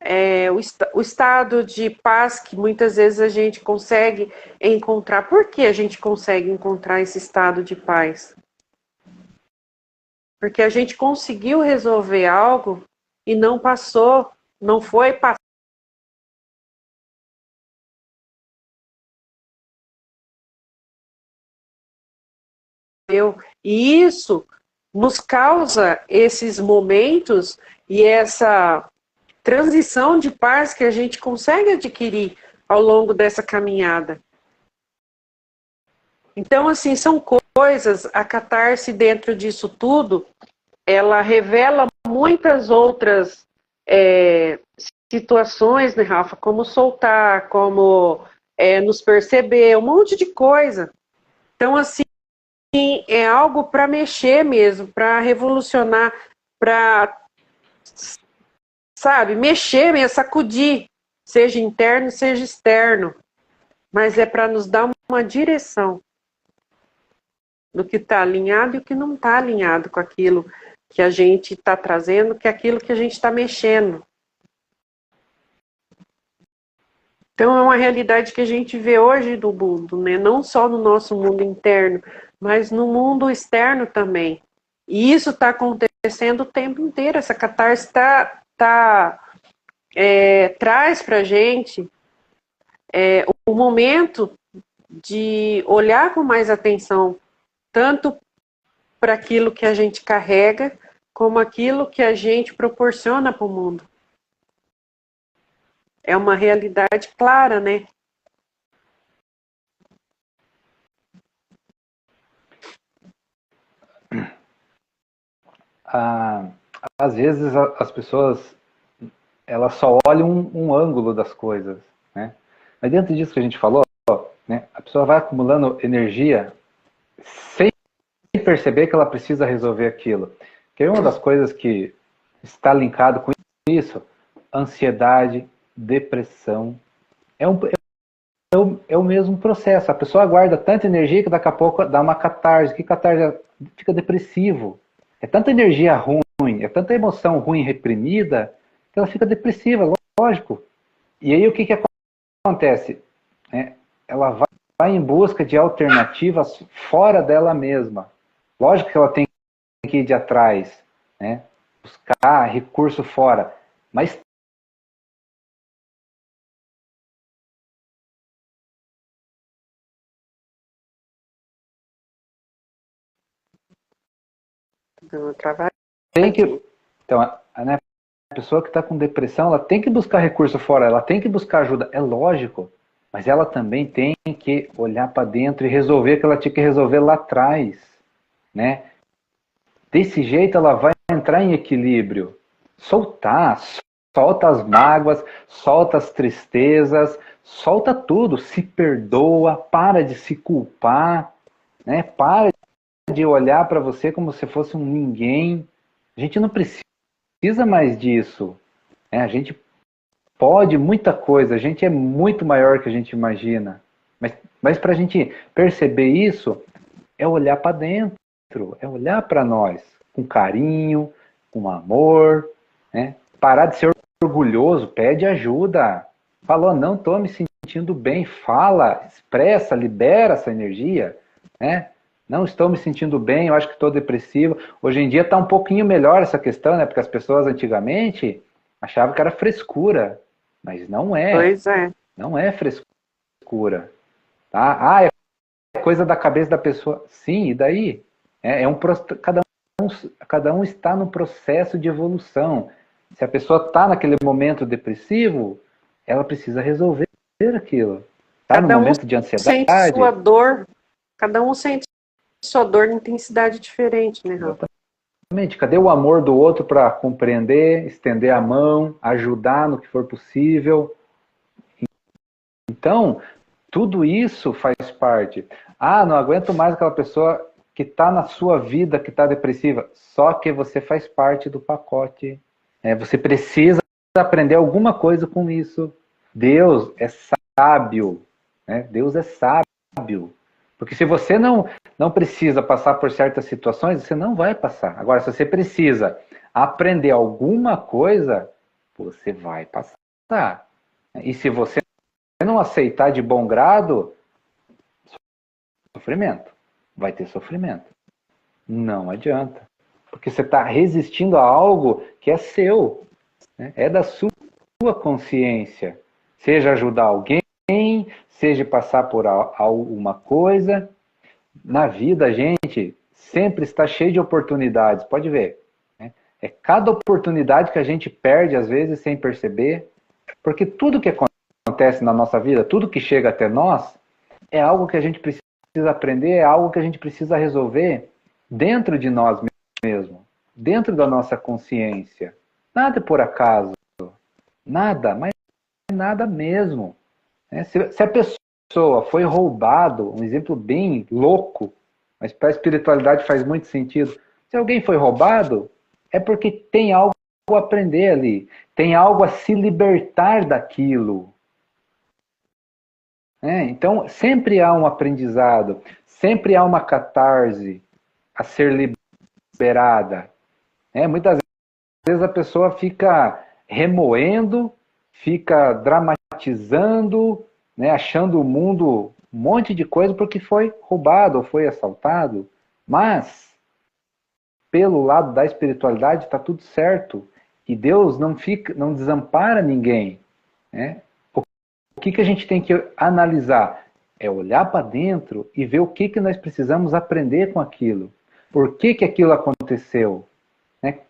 o estado de paz que muitas vezes a gente consegue encontrar, por que a gente consegue encontrar esse estado de paz? Porque a gente conseguiu resolver algo e não passou, não foi passado. E isso nos causa esses momentos e essa transição de paz que a gente consegue adquirir ao longo dessa caminhada. Então, assim, são coisas, a catarse dentro disso tudo, ela revela muitas outras situações, né, Rafa? Como soltar, como nos perceber, um monte de coisa. Então, assim, é algo para mexer mesmo, para revolucionar, para sabe, mexer mesmo, sacudir, seja interno, seja externo. Mas é para nos dar uma direção do que está alinhado e o que não está alinhado com aquilo que a gente está trazendo, que é aquilo que a gente está mexendo. Então é uma realidade que a gente vê hoje do mundo, né? Não só no nosso mundo interno, mas no mundo externo também. E isso está acontecendo o tempo inteiro. Essa catarse traz para a gente o momento de olhar com mais atenção, tanto para aquilo que a gente carrega, como aquilo que a gente proporciona para o mundo. É uma realidade clara, né? Às vezes as pessoas elas só olham um ângulo das coisas, né? Mas dentro disso que a gente falou, né, a pessoa vai acumulando energia sem perceber que ela precisa resolver aquilo. Que é uma das coisas que está linkado com isso, ansiedade, depressão. É o mesmo processo. A pessoa guarda tanta energia que daqui a pouco dá uma catarse. Que catarse? Fica depressivo. É tanta energia ruim, é tanta emoção ruim reprimida, que ela fica depressiva, lógico. E aí o que acontece? Ela vai em busca de alternativas fora dela mesma. Lógico que ela tem que ir de atrás, né? Buscar recurso fora. Mas tem que... Então, a pessoa que está com depressão, ela tem que buscar recurso fora, ela tem que buscar ajuda, é lógico. Mas ela também tem que olhar para dentro e resolver o que ela tinha que resolver lá atrás, né? Desse jeito ela vai entrar em equilíbrio. Solta as mágoas, solta as tristezas, solta tudo, se perdoa, para de se culpar, né? Para de olhar para você como se fosse um ninguém. A gente não precisa mais disso, né? A gente pode muita coisa, a gente é muito maior que a gente imagina. Mas para a gente perceber isso, é olhar para dentro, é olhar para nós com carinho, com amor, né? Parar de ser orgulhoso, pede ajuda. Falou, não estou me sentindo bem, fala, expressa, libera essa energia, né? Não estou me sentindo bem, eu acho que estou depressivo. Hoje em dia está um pouquinho melhor essa questão, né? Porque as pessoas antigamente achavam que era frescura, mas não é. Pois é. Não é frescura. Tá? É coisa da cabeça da pessoa. Sim, e daí? Cada um está no processo de evolução. Se a pessoa está naquele momento depressivo, ela precisa resolver aquilo. Está no momento de ansiedade. Sente sua dor, cada um sente sua dor em intensidade diferente, né, Rafa? Exatamente. Cadê o amor do outro para compreender, estender a mão, ajudar no que for possível? Então, tudo isso faz parte. Não aguento mais aquela pessoa que está na sua vida, que está depressiva. Só que você faz parte do pacote. Você precisa aprender alguma coisa com isso. Deus é sábio. Deus é sábio. Porque se você não precisa passar por certas situações, você não vai passar. Agora, se você precisa aprender alguma coisa, você vai passar. E se você não aceitar de bom grado, sofrimento. Vai ter sofrimento. Não adianta. Porque você está resistindo a algo que é seu. É da sua consciência. Seja ajudar alguém, seja passar por alguma coisa. Na vida, a gente sempre está cheio de oportunidades. Pode ver. É cada oportunidade que a gente perde, às vezes, sem perceber. Porque tudo que acontece na nossa vida, tudo que chega até nós, é algo que a gente precisa aprender, é algo que a gente precisa resolver dentro de nós mesmos, dentro da nossa consciência. Nada é por acaso. Nada, mas nada mesmo. Se a pessoa foi roubado, um exemplo bem louco, mas para a espiritualidade faz muito sentido. Se alguém foi roubado, é porque tem algo a aprender ali. tem algo a se libertar daquilo. Então, sempre há um aprendizado, sempre há uma catarse a ser liberada. Muitas vezes a pessoa fica remoendo, fica dramatizando, achando o mundo um monte de coisa porque foi roubado ou foi assaltado. Mas, pelo lado da espiritualidade, está tudo certo. E Deus não desampara ninguém. O que a gente tem que analisar? É olhar para dentro e ver o que nós precisamos aprender com aquilo. Por que aquilo aconteceu?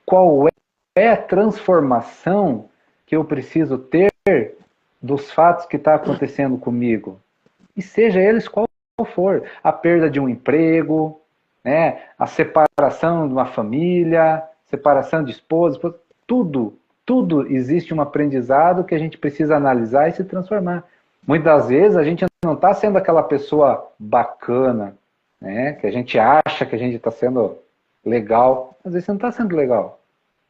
Qual é a transformação que eu preciso ter dos fatos que estão acontecendo comigo? E seja eles qual for. A perda de um emprego, a separação de uma família, separação de esposa, tudo existe um aprendizado que a gente precisa analisar e se transformar. Muitas vezes a gente não está sendo aquela pessoa bacana, que a gente acha que a gente está sendo legal. Às vezes você não está sendo legal.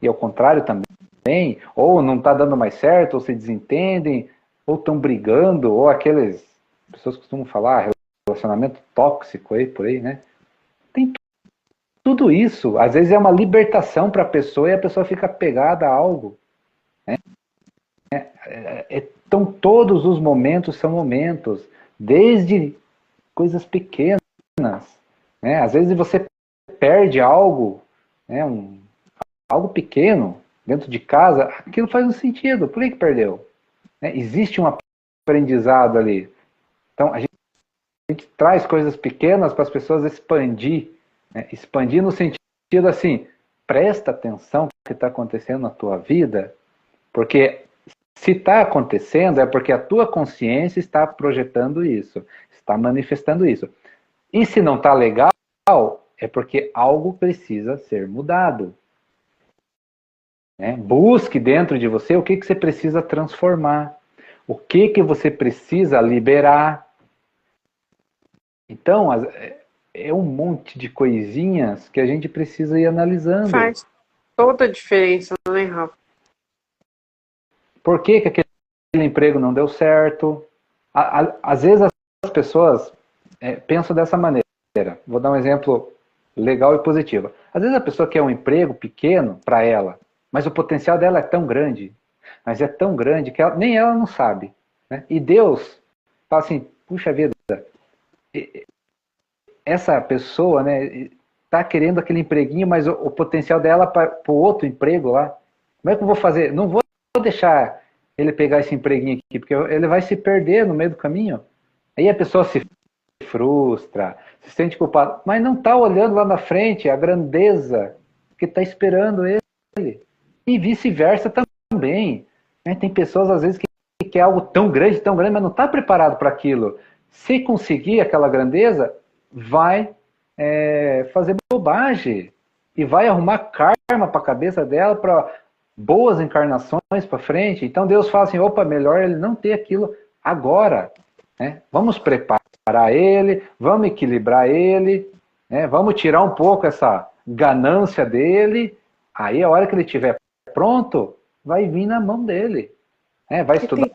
E ao contrário também, ou não está dando mais certo, ou se desentendem, ou estão brigando, ou aqueles, pessoas costumam falar, relacionamento tóxico aí, por aí, Tem tudo isso. Às vezes é uma libertação para a pessoa e a pessoa fica apegada a algo. Então todos os momentos são momentos, desde coisas pequenas. Às vezes você perde algo, algo pequeno dentro de casa, aquilo faz um sentido. Por que perdeu? Existe um aprendizado ali. Então a gente traz coisas pequenas para as pessoas expandir. Expandir no sentido assim, presta atenção no que está acontecendo na tua vida, porque se está acontecendo é porque a tua consciência está projetando isso, está manifestando isso. E se não está legal, é porque algo precisa ser mudado. Busque dentro de você o que você precisa transformar, o que você precisa liberar. Então, é um monte de coisinhas que a gente precisa ir analisando. Faz toda a diferença, né, Rafa? Por que aquele emprego não deu certo? Às vezes as pessoas pensam dessa maneira. Vou dar um exemplo legal e positivo. Às vezes a pessoa quer um emprego pequeno para ela, mas o potencial dela é tão grande, mas é tão grande que nem ela não sabe. E Deus fala assim, puxa vida, essa pessoa tá querendo aquele empreguinho, mas o potencial dela para o outro emprego lá, como é que eu vou fazer? Não vou deixar ele pegar esse empreguinho aqui, porque ele vai se perder no meio do caminho. Aí a pessoa se frustra, se sente culpada, mas não está olhando lá na frente a grandeza que está esperando ele. E vice-versa também. Tem pessoas, às vezes, que quer algo tão grande, mas não está preparado para aquilo. Se conseguir aquela grandeza, vai fazer bobagem. E vai arrumar karma para a cabeça dela, para boas encarnações para frente. Então Deus fala assim, opa, melhor ele não ter aquilo agora. Vamos preparar ele, vamos equilibrar ele, vamos tirar um pouco essa ganância dele. Aí a hora que ele estiver pronto, vai vir na mão dele. Vai estudar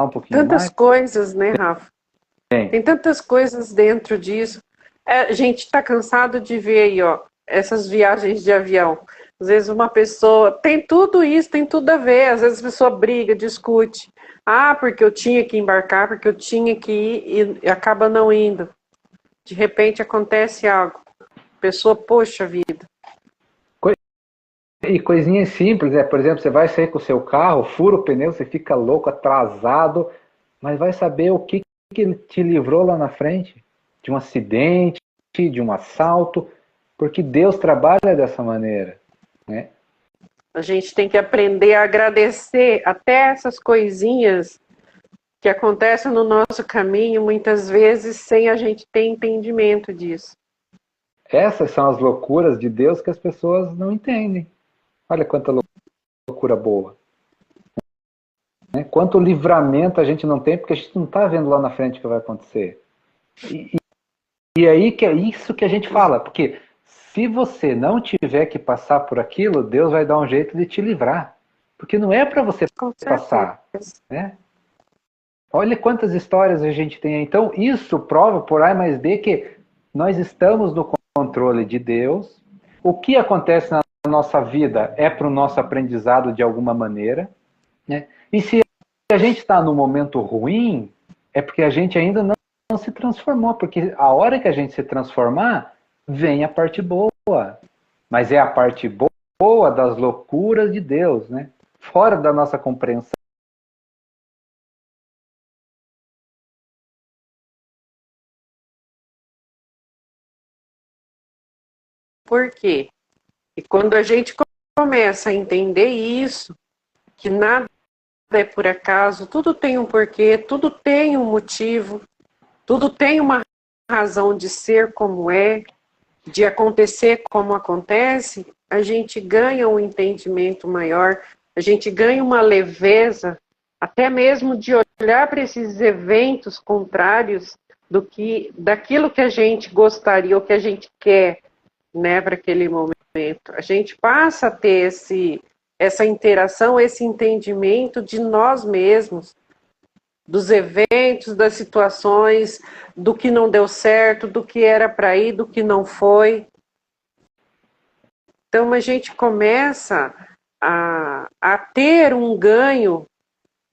um pouquinho tantas mais. Coisas, né, Rafa? Tem tantas coisas dentro disso. A gente está cansado de ver aí, ó, essas viagens de avião. Às vezes uma pessoa tem tudo isso, tem tudo a ver. Às vezes a pessoa briga, discute. Ah, porque eu tinha que embarcar, porque eu tinha que ir e acaba não indo. De repente acontece algo. A pessoa, poxa vida. E coisinhas simples, por exemplo, você vai sair com o seu carro, fura o pneu, você fica louco, atrasado, mas vai saber o que te livrou lá na frente. De um acidente, de um assalto, porque Deus trabalha dessa maneira. A gente tem que aprender a agradecer até essas coisinhas que acontecem no nosso caminho, muitas vezes sem a gente ter entendimento disso. Essas são as loucuras de Deus que as pessoas não entendem. Olha quanta loucura boa. Quanto livramento a gente não tem, porque a gente não está vendo lá na frente o que vai acontecer. E aí que é isso que a gente fala, porque se você não tiver que passar por aquilo, Deus vai dar um jeito de te livrar. Porque não é para você Com passar, certeza. né? Olha quantas histórias a gente tem. Então, isso prova por A mais B que nós estamos no controle de Deus. O que acontece na nossa vida é para o nosso aprendizado de alguma maneira, né? E se a gente está no momento ruim, é porque a gente ainda não se transformou. Porque a hora que a gente se transformar, vem a parte boa. Mas é a parte boa das loucuras de Deus, né? Fora da nossa compreensão. Por quê? E quando a gente começa a entender isso, que nada é por acaso, tudo tem um porquê, tudo tem um motivo, tudo tem uma razão de ser como é, de acontecer como acontece, a gente ganha um entendimento maior, a gente ganha uma leveza, até mesmo de olhar para esses eventos contrários daquilo que a gente gostaria ou que a gente quer, né, para aquele momento. A gente passa a ter essa interação, esse entendimento de nós mesmos, dos eventos, das situações, do que não deu certo, do que era para ir, do que não foi. Então a gente começa a ter um ganho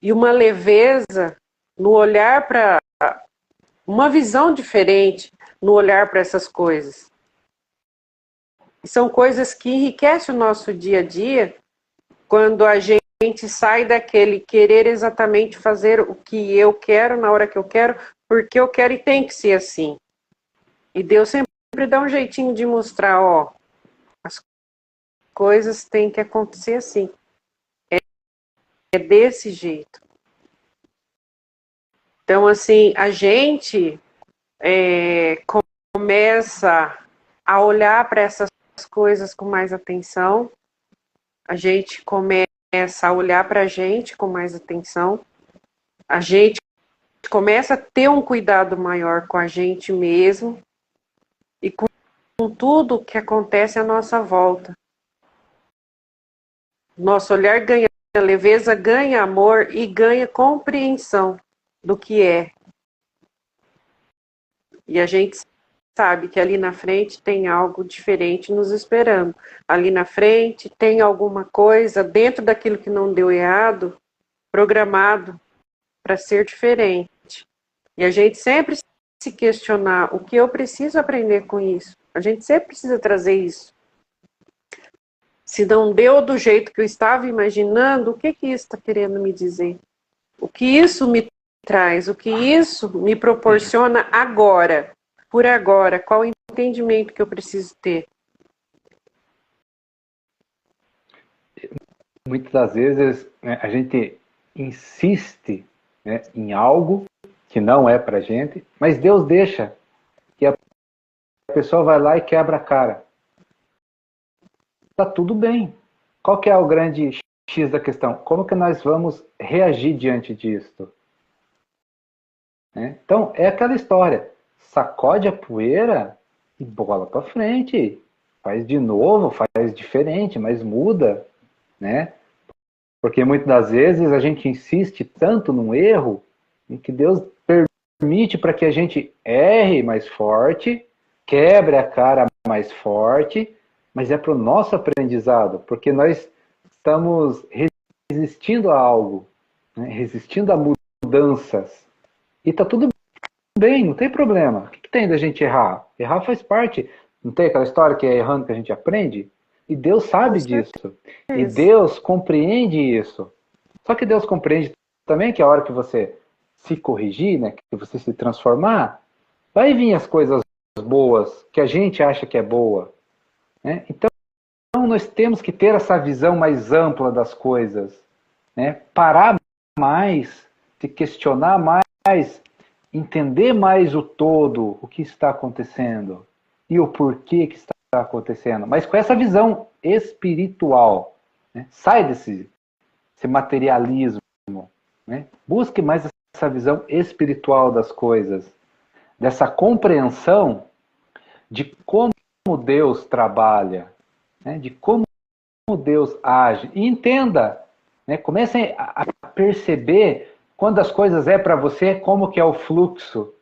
e uma leveza no olhar para uma visão diferente no olhar para essas coisas. E são coisas que enriquecem o nosso dia a dia quando a gente sai daquele querer exatamente fazer o que eu quero na hora que eu quero, porque eu quero e tem que ser assim. E Deus sempre dá um jeitinho de mostrar, ó, as coisas têm que acontecer assim. É desse jeito. Então, assim, a gente começa a olhar para essas coisas com mais atenção, a gente começa a olhar para a gente com mais atenção, a gente começa a ter um cuidado maior com a gente mesmo e com tudo que acontece à nossa volta. Nosso olhar ganha leveza, ganha amor e ganha compreensão do que é. E a gente sabe que ali na frente tem algo diferente nos esperando. Ali na frente tem alguma coisa dentro daquilo que não deu errado, programado para ser diferente. E a gente sempre se questionar o que eu preciso aprender com isso. A gente sempre precisa trazer isso. Se não deu do jeito que eu estava imaginando, o que isso está querendo me dizer? O que isso me traz? O que isso me proporciona agora? Por agora, qual o entendimento que eu preciso ter? Muitas das vezes, né, a gente insiste, né, em algo que não é pra gente, mas Deus deixa que a pessoa vai lá e quebra a cara. Tá tudo bem. Qual que é o grande X da questão? Como que nós vamos reagir diante disso? Né? Então, é aquela história. Sacode a poeira e bola para frente. Faz de novo, faz diferente, mas muda, né? Porque muitas das vezes a gente insiste tanto num erro em que Deus permite para que a gente erre mais forte, quebre a cara mais forte, mas é para o nosso aprendizado, porque nós estamos resistindo a algo, né? Resistindo a mudanças. E está tudo bem, não tem problema. O que tem da gente errar? Errar faz parte. Não tem aquela história que é errando que a gente aprende? E Deus sabe disso. E Deus compreende isso. Só que Deus compreende também que a hora que você se corrigir, né, que você se transformar, vai vir as coisas boas que a gente acha que é boa. Né? Então nós temos que ter essa visão mais ampla das coisas. Né? Parar mais, se questionar mais, entender mais o todo, o que está acontecendo e o porquê que está acontecendo, mas com essa visão espiritual. Né? Sai desse materialismo. Né? Busque mais essa visão espiritual das coisas, dessa compreensão de como Deus trabalha, né? De como Deus age. E entenda né? Comecem a perceber quando as coisas é para você, como que é o fluxo,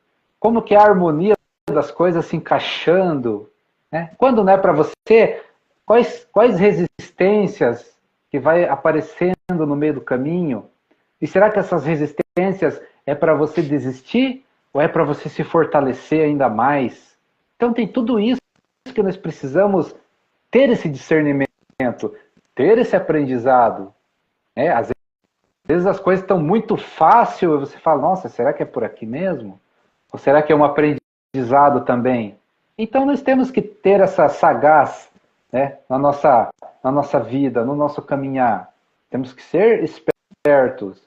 como que é a harmonia das coisas se encaixando, né? Quando não é para você, quais resistências que vai aparecendo no meio do caminho? E será que essas resistências é para você desistir ou é para você se fortalecer ainda mais? Então tem tudo isso que nós precisamos ter esse discernimento, ter esse aprendizado, né? Às vezes as coisas estão muito fáceis e você fala, nossa, será que é por aqui mesmo? Ou será que é um aprendizado também? Então nós temos que ter essa sagaz, né, na nossa vida, no nosso caminhar. Temos que ser espertos.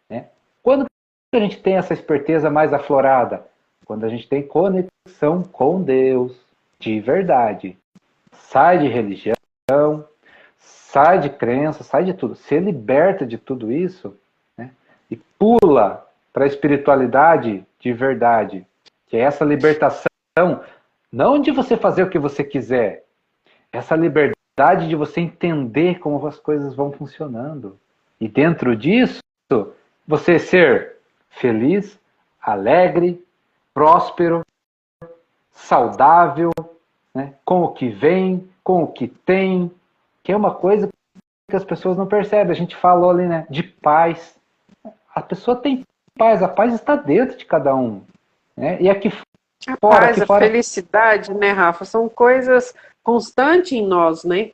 Né? Quando a gente tem essa esperteza mais aflorada? Quando a gente tem conexão com Deus, de verdade. Sai de religião, sai de crença, sai de tudo. Se liberta de tudo isso, né, e pula para a espiritualidade de verdade, que é essa libertação, não de você fazer o que você quiser, essa liberdade de você entender como as coisas vão funcionando. E dentro disso, você ser feliz, alegre, próspero, saudável, né, com o que vem, com o que tem, que é uma coisa que as pessoas não percebem. A gente falou ali, né, de paz. A pessoa tem paz, a paz está dentro de cada um. Né? E A aqui paz, a fora, felicidade, né, Rafa, são coisas constantes em nós, né?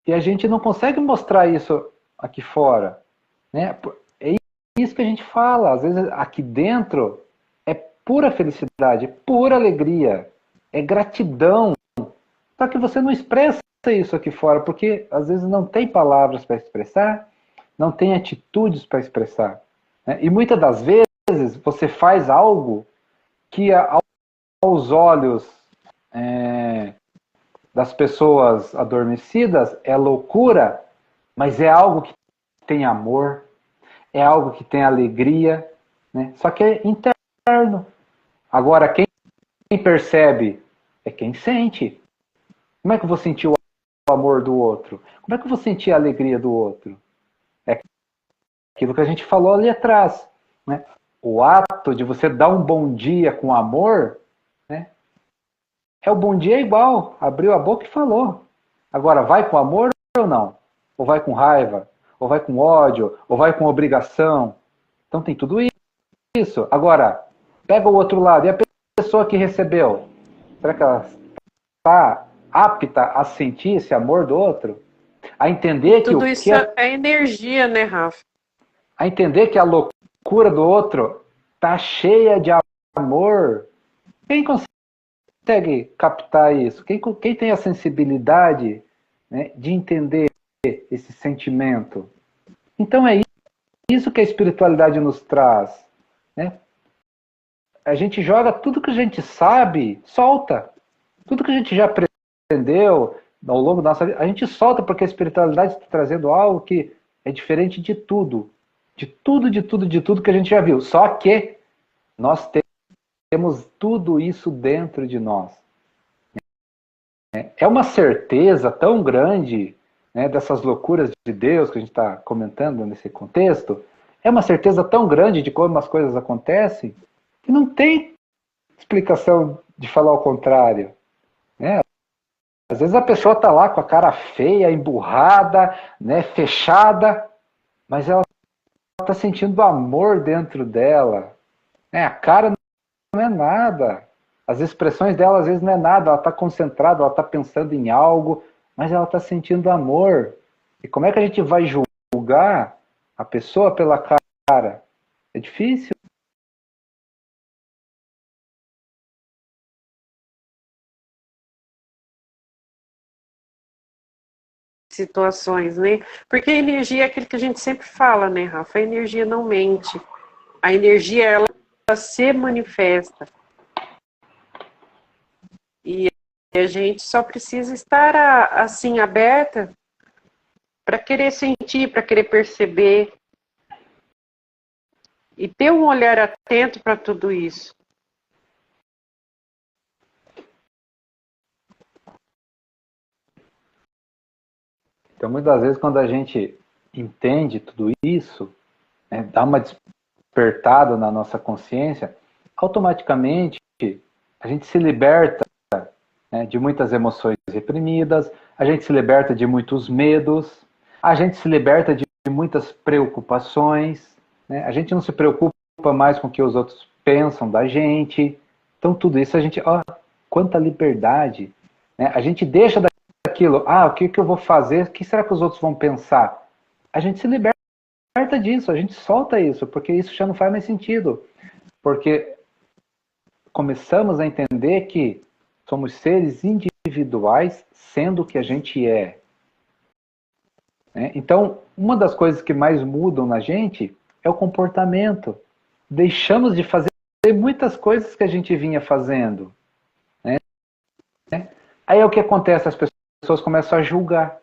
e a gente não consegue mostrar isso aqui fora. Né? É isso que a gente fala. Às vezes aqui dentro é pura felicidade, é pura alegria, é gratidão. Só que você não expressa isso aqui fora, porque às vezes não tem palavras para expressar, não tem atitudes para expressar. Né? E muitas das vezes você faz algo que aos olhos das pessoas adormecidas é loucura, mas é algo que tem amor, é algo que tem alegria, né? Só que é interno. Agora, quem percebe é quem sente. Como é que eu vou sentir o amor do outro? Como é que eu vou sentir a alegria do outro? É aquilo que a gente falou ali atrás. Né? O ato de você dar um bom dia com amor, né? É o bom dia igual. Abriu a boca e falou. Agora, vai com amor ou não? Ou vai com raiva? Ou vai com ódio? Ou vai com obrigação? Então tem tudo isso. Agora, pega o outro lado. E a pessoa que recebeu? Será que ela está apta a sentir esse amor do outro? A E entender que tudo isso é energia, né, Rafa? a entender que a loucura do outro está cheia de amor. Quem consegue captar isso? Quem tem a sensibilidade, né, de entender esse sentimento? Então é isso que a espiritualidade nos traz. Né? A gente joga tudo que a gente sabe, solta. Tudo que a gente já aprendeu ao longo da nossa vida, a gente solta porque a espiritualidade está trazendo algo que é diferente de tudo. De tudo, de tudo, de tudo que a gente já viu. Só que nós temos tudo isso dentro de nós. É uma certeza tão grande, né, dessas loucuras de Deus que a gente está comentando nesse contexto, é uma certeza tão grande de como as coisas acontecem, que não tem explicação de falar o contrário. Né? Às vezes a pessoa está lá com a cara feia, emburrada, né, fechada, mas ela está sentindo amor dentro dela. Né? A cara não é nada. As expressões dela às vezes não é nada. Ela está concentrada, ela está pensando em algo, mas ela está sentindo amor. E como é que a gente vai julgar a pessoa pela cara? É difícil. Situações, né? Porque a energia é aquilo que a gente sempre fala, né, Rafa? A energia não mente. A energia, ela se manifesta. E a gente só precisa estar, assim, aberta para querer sentir, para querer perceber. E ter um olhar atento para tudo isso. Então, muitas vezes, quando a gente entende tudo isso, né, dá uma despertada na nossa consciência, automaticamente a gente se liberta, né, de muitas emoções reprimidas, a gente se liberta de muitos medos, a gente se liberta de muitas preocupações, né, a gente não se preocupa mais com o que os outros pensam da gente. Então tudo isso a gente, ó, quanta liberdade, né? A gente deixa daquilo, o que eu vou fazer, o que será que os outros vão pensar? A gente se liberta disso, a gente solta isso, porque isso já não faz mais sentido. Porque começamos a entender que somos seres individuais, sendo o que a gente é. Né? Então, uma das coisas que mais mudam na gente é o comportamento. Deixamos de fazer muitas coisas que a gente vinha fazendo. Né? Aí é o que acontece, as pessoas começam a julgar.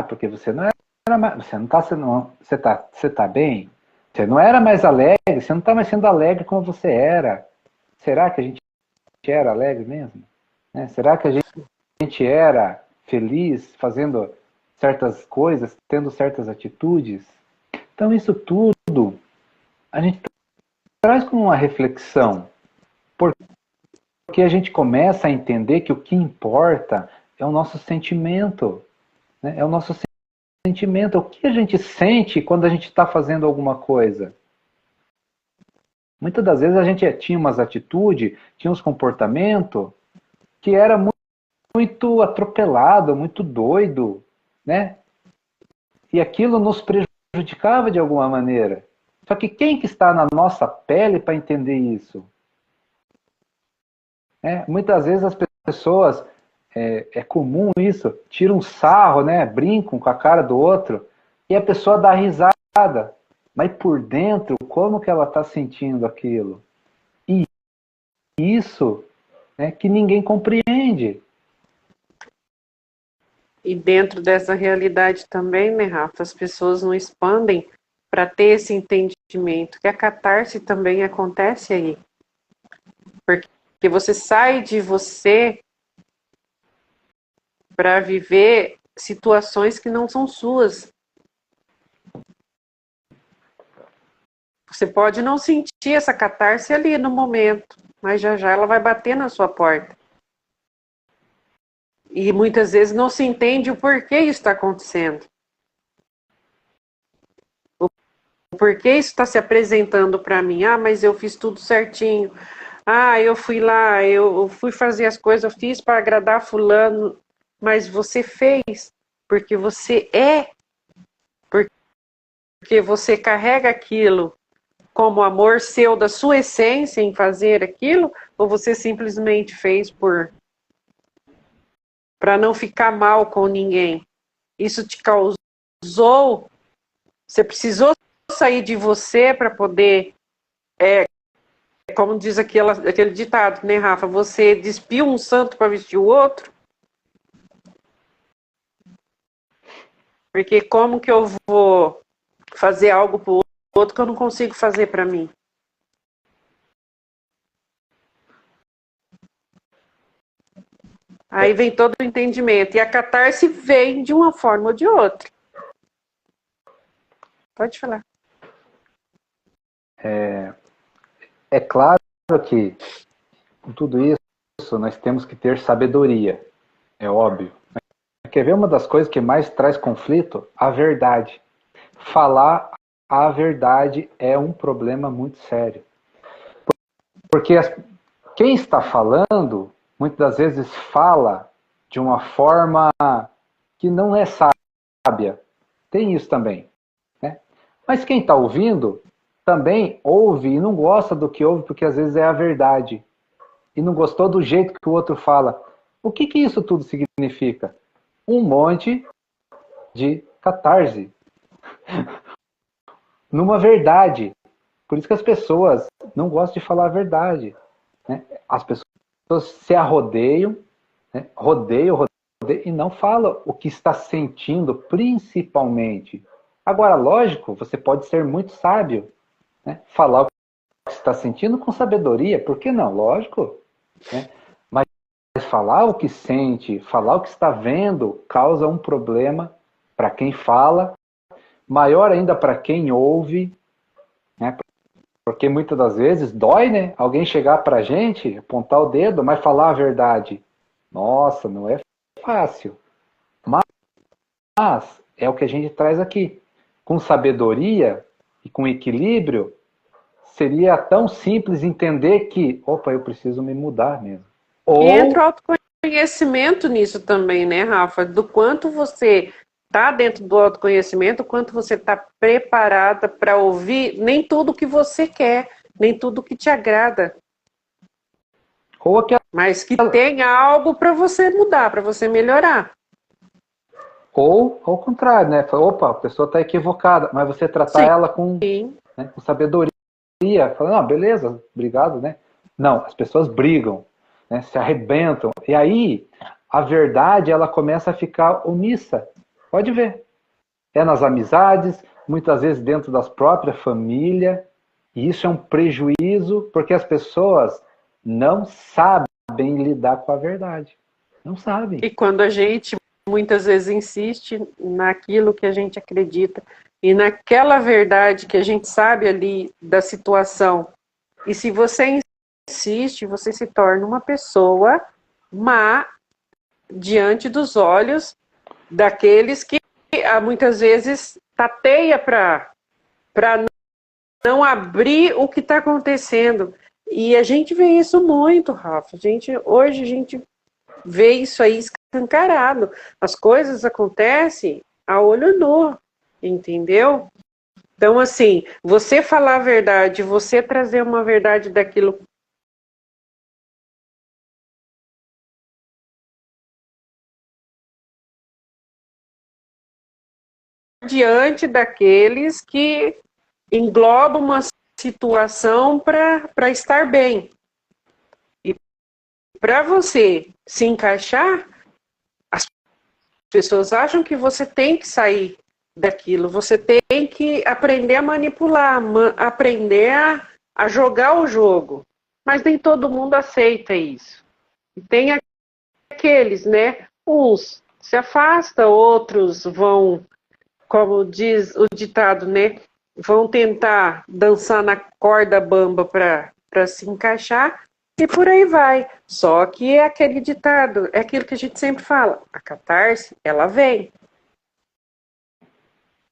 Porque você não era mais, você não está sendo, você tá bem? Você não era mais alegre, você não está mais sendo alegre como você era. Será que a gente era alegre mesmo? Né? Será que a gente era feliz fazendo certas coisas, tendo certas atitudes? Então isso tudo a gente traz como uma reflexão, porque a gente começa a entender que o que importa é o nosso sentimento, né? É o nosso sentimento, o que a gente sente quando a gente está fazendo alguma coisa. Muitas das vezes a gente tinha umas atitudes, tinha uns comportamentos que era muito atropelado, muito doido, né? E aquilo nos prejudicava de alguma maneira. Só que quem que está na nossa pele para entender isso? Muitas vezes as pessoas, é comum isso, tiram um sarro, né? Brincam com a cara do outro, e a pessoa dá risada. Mas por dentro, como que ela está sentindo aquilo? E isso, né, que ninguém compreende. E dentro dessa realidade também, né, Rafa, as pessoas não expandem para ter esse entendimento, que a catarse também acontece aí. Porque você sai de você para viver situações que não são suas. Você pode não sentir essa catarse ali no momento, mas já já ela vai bater na sua porta. E muitas vezes não se entende o porquê isso está acontecendo. O porquê isso está se apresentando para mim. Mas eu fiz tudo certinho. Eu fui lá, eu fui fazer as coisas, eu fiz para agradar fulano. Mas você fez porque você é. Porque você carrega aquilo como amor seu, da sua essência em fazer aquilo, ou você simplesmente fez para não ficar mal com ninguém? Isso te causou, você precisou sair de você para poder, como diz aquele ditado, né, Rafa? Você despiu um santo para vestir o outro? Porque como que eu vou fazer algo para o outro que eu não consigo fazer para mim? Aí vem todo o entendimento. E a catarse vem de uma forma ou de outra. Pode falar. É claro que, com tudo isso, nós temos que ter sabedoria. É óbvio. Quer ver uma das coisas que mais traz conflito? A verdade. Falar a verdade é um problema muito sério. Porque quem está falando, muitas das vezes fala de uma forma que não é sábia. Tem isso também. Né? Mas quem está ouvindo também ouve e não gosta do que ouve, porque às vezes é a verdade. E não gostou do jeito que o outro fala. O que isso tudo significa? Um monte de catarse. Numa verdade. Por isso que as pessoas não gostam de falar a verdade. Né? As pessoas se arrodeiam, né? rodeiam, e não falam o que está sentindo, principalmente. Agora, lógico, você pode ser muito sábio, né? Falar o que está sentindo com sabedoria, por que não? Lógico. Né? Mas falar o que sente, falar o que está vendo, causa um problema para quem fala, maior ainda para quem ouve, né? Porque muitas das vezes dói, né? Alguém chegar para a gente, apontar o dedo, mas falar a verdade. Nossa, não é fácil. Mas é o que a gente traz aqui. Com sabedoria e com equilíbrio, seria tão simples entender que, opa, eu preciso me mudar mesmo. E entra o Ou, autoconhecimento nisso também, né, Rafa? Do quanto você está dentro do autoconhecimento, o quanto você está preparada para ouvir nem tudo que você quer, nem tudo que te agrada, ou aquela, mas que tem algo para você mudar, para você melhorar. ou ao contrário, né? Opa, a pessoa está equivocada, mas você tratar ela Sim. né, com sabedoria, falando, não, beleza, obrigado, né? Não, as pessoas brigam, né, se arrebentam, e aí a verdade ela começa a ficar omissa. Pode ver. É nas amizades, muitas vezes dentro das próprias famílias, e isso é um prejuízo porque as pessoas não sabem lidar com a verdade. Não sabem. E quando a gente muitas vezes insiste naquilo que a gente acredita e naquela verdade que a gente sabe ali da situação, e se você insiste, você se torna uma pessoa má diante dos olhos daqueles que muitas vezes tateia para não abrir o que está acontecendo. E a gente vê isso muito, Rafa. Hoje a gente vê isso aí escancarado. As coisas acontecem a olho nu, entendeu? Então, assim, você falar a verdade, você trazer uma verdade daquilo diante daqueles que englobam uma situação para estar bem. E para você se encaixar, as pessoas acham que você tem que sair daquilo, você tem que aprender a manipular, aprender a jogar o jogo. Mas nem todo mundo aceita isso. E tem aqueles, né? Uns se afastam, outros vão, como diz o ditado, né? Vão tentar dançar na corda bamba para se encaixar e por aí vai. Só que é aquele ditado, é aquilo que a gente sempre fala, a catarse, ela vem.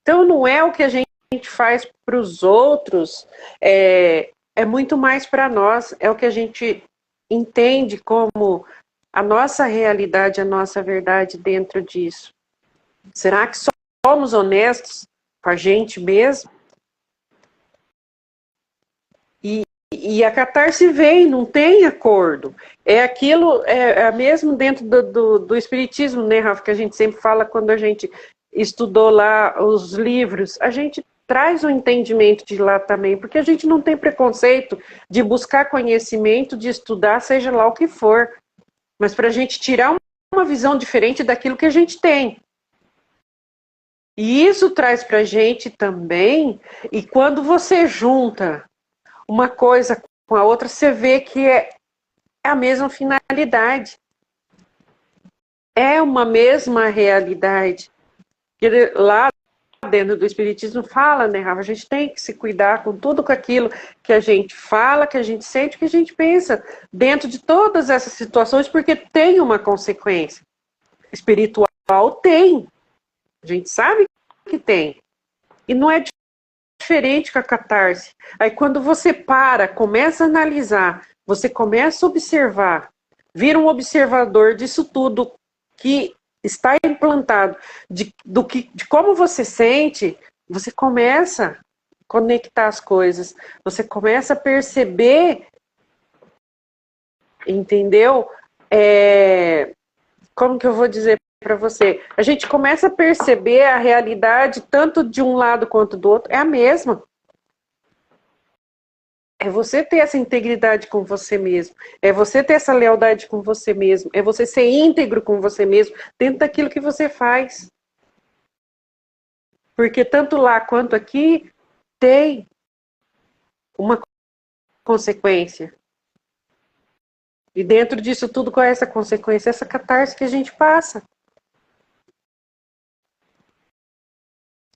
Então não é o que a gente faz para os outros, é muito mais para nós, é o que a gente entende como a nossa realidade, a nossa verdade dentro disso. Será que somos honestos com a gente mesmo? E a catarse vem, não tem acordo. É aquilo, é mesmo dentro do espiritismo, né, Rafa, que a gente sempre fala quando a gente estudou lá os livros, a gente traz o entendimento de lá também, porque a gente não tem preconceito de buscar conhecimento, de estudar, seja lá o que for, mas para a gente tirar uma visão diferente daquilo que a gente tem. E isso traz para a gente também, e quando você junta uma coisa com a outra, você vê que é a mesma finalidade. É uma mesma realidade. Lá dentro do Espiritismo fala, né, Rafa? A gente tem que se cuidar com tudo com aquilo que a gente fala, que a gente sente, que a gente pensa dentro de todas essas situações, porque tem uma consequência. Espiritual tem. A gente sabe que tem. E não é diferente com a catarse. Aí quando você começa a analisar, você começa a observar, vira um observador disso tudo que está implantado, de como você sente, você começa a conectar as coisas, você começa a perceber, entendeu? Como que eu vou dizer para você? A gente começa a perceber a realidade tanto de um lado quanto do outro, é a mesma. É você ter essa integridade com você mesmo. É você ter essa lealdade com você mesmo. É você ser íntegro com você mesmo dentro daquilo que você faz. Porque tanto lá quanto aqui tem uma consequência. E dentro disso tudo, qual é essa consequência? Essa catarse que a gente passa.